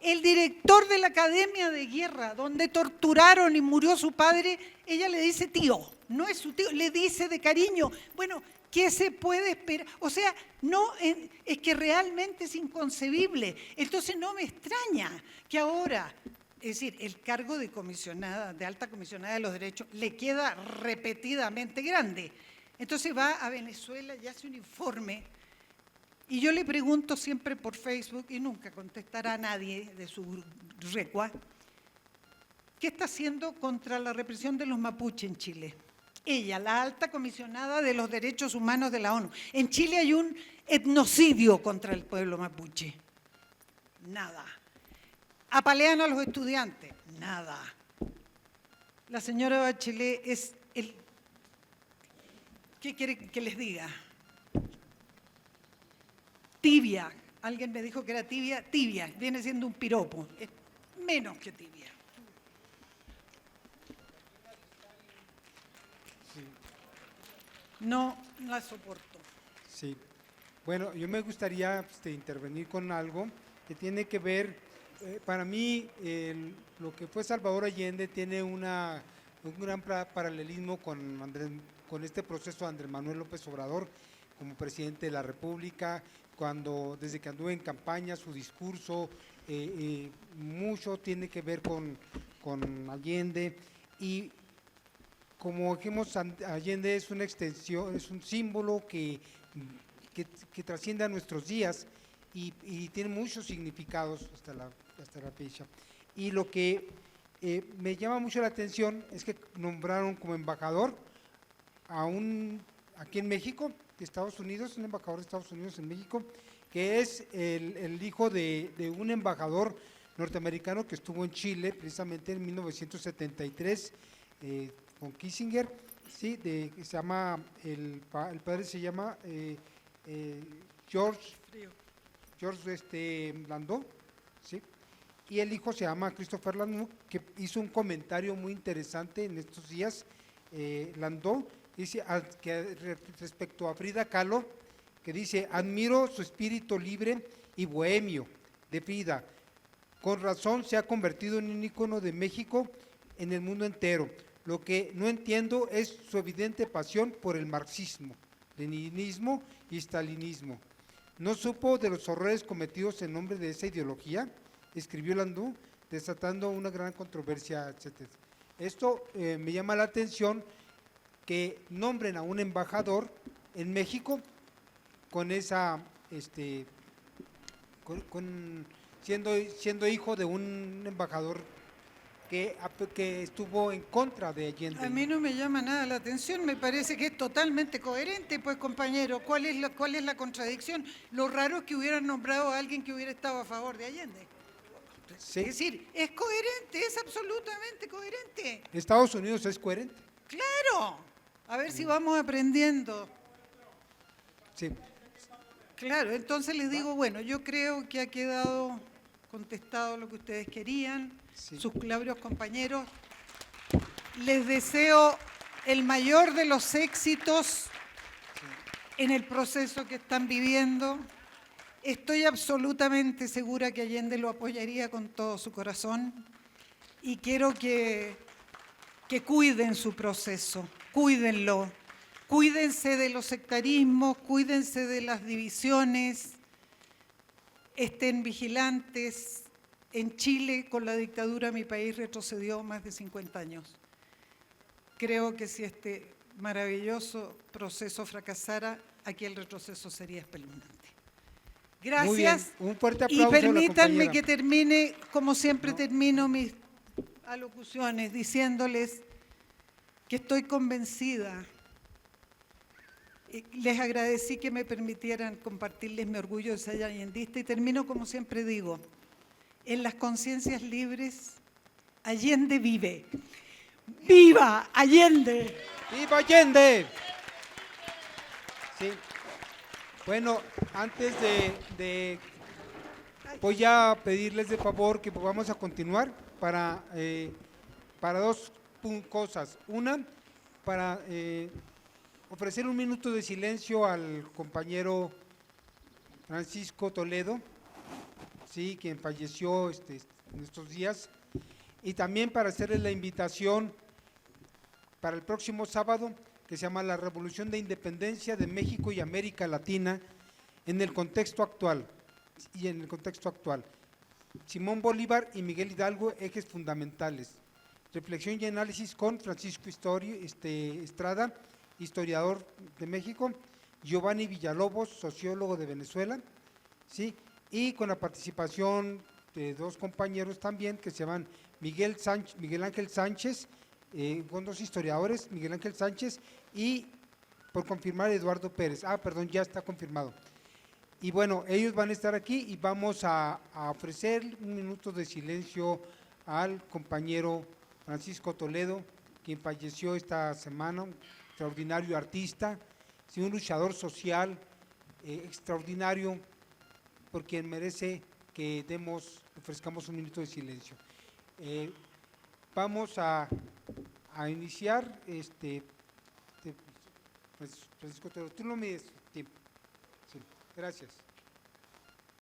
El director de la Academia de Guerra, donde torturaron y murió su padre, ella le dice tío, no es su tío, le dice de cariño. Bueno, ¿qué se puede esperar? O sea, no, es que realmente es inconcebible. Entonces no me extraña que ahora, es decir, el cargo de comisionada, de alta comisionada de los derechos, le queda repetidamente grande. Entonces va a Venezuela y hace un informe. Y yo le pregunto siempre por Facebook, y nunca contestará a nadie de su recua, ¿qué está haciendo contra la represión de los mapuches en Chile? Ella, la alta comisionada de los derechos humanos de la ONU. En Chile hay un etnocidio contra el pueblo mapuche. Nada. Apalean a los estudiantes. Nada. La señora Bachelet es el... ¿Qué quiere que les diga? Tibia. Alguien me dijo que era tibia. Tibia. Viene siendo un piropo. Es menos que tibia. No la soporto. Sí. Bueno, yo me gustaría intervenir con algo que tiene que ver, para mí, lo que fue Salvador Allende tiene un gran paralelismo con este proceso de Andrés Manuel López Obrador como presidente de la República, desde que anduvo en campaña, su discurso, mucho tiene que ver con Allende. Y como dijimos, Allende es una extensión, es un símbolo que trasciende a nuestros días y tiene muchos significados hasta la fecha. Y lo que me llama mucho la atención es que nombraron como embajador aquí en México, de Estados Unidos, un embajador de Estados Unidos en México, que es el hijo de un embajador norteamericano que estuvo en Chile precisamente en 1973, con Kissinger, sí, se llama, el padre se llama George Landau, ¿sí? Y el hijo se llama Christopher Landau, que hizo un comentario muy interesante en estos días. Landau dice que respecto a Frida Kahlo, que dice: admiro su espíritu libre y bohemio de Frida, con razón se ha convertido en un ícono de México en el mundo entero. Lo que no entiendo es su evidente pasión por el marxismo, leninismo y stalinismo. No supo de los horrores cometidos en nombre de esa ideología, escribió Landau, desatando una gran controversia, etc. Esto me llama la atención, que nombren a un embajador en México con esa, siendo hijo de un embajador que estuvo en contra de Allende. A mí no me llama nada la atención, me parece que es totalmente coherente, pues compañero. ¿Cuál es la contradicción? Lo raro es que hubieran nombrado a alguien que hubiera estado a favor de Allende. Sí. Es decir, es coherente, es absolutamente coherente. Estados Unidos es coherente. ¡Claro! A ver si vamos aprendiendo. Sí. Claro, entonces les digo, bueno, yo creo que ha quedado contestado lo que ustedes querían, Sí. sus claudios compañeros. Les deseo el mayor de los éxitos en el proceso que están viviendo. Estoy absolutamente segura que Allende lo apoyaría con todo su corazón y quiero que cuiden su proceso, cuídenlo. Cuídense de los sectarismos, cuídense de las divisiones, estén vigilantes. En Chile, con la dictadura, mi país retrocedió más de 50 años. Creo que si este maravilloso proceso fracasara, aquí el retroceso sería espeluznante. Gracias. Muy bien. Un fuerte Y aplauso a la permítanme compañera. que termine, como siempre termino mis alocuciones, diciéndoles que estoy convencida. Les agradecí que me permitieran compartirles mi orgullo de ser allendista y termino como siempre digo, en las conciencias libres Allende vive. ¡Viva Allende! ¡Viva Allende! Sí. Bueno, antes voy a pedirles de favor que vamos a continuar para dos cosas. Una, para ofrecer un minuto de silencio al compañero Francisco Toledo, sí, quien falleció en estos días, y también para hacerles la invitación para el próximo sábado, que se llama La Revolución de Independencia de México y América Latina en el contexto actual. Simón Bolívar y Miguel Hidalgo, ejes fundamentales. Reflexión y análisis con Francisco Estrada, historiador de México, Giovanni Villalobos, sociólogo de Venezuela, ¿sí? Y con la participación de dos compañeros también que se llaman Miguel Ángel Sánchez, con dos historiadores, Miguel Ángel Sánchez y, por confirmar, Eduardo Pérez. Perdón, ya está confirmado. Y bueno, ellos van a estar aquí y vamos a ofrecer un minuto de silencio al compañero Francisco Toledo, quien falleció esta semana, un extraordinario artista, sí, un luchador social extraordinario, por quien merece que ofrezcamos un minuto de silencio. Vamos a iniciar, Francisco Toledo, tú no mides tiempo. Sí, gracias.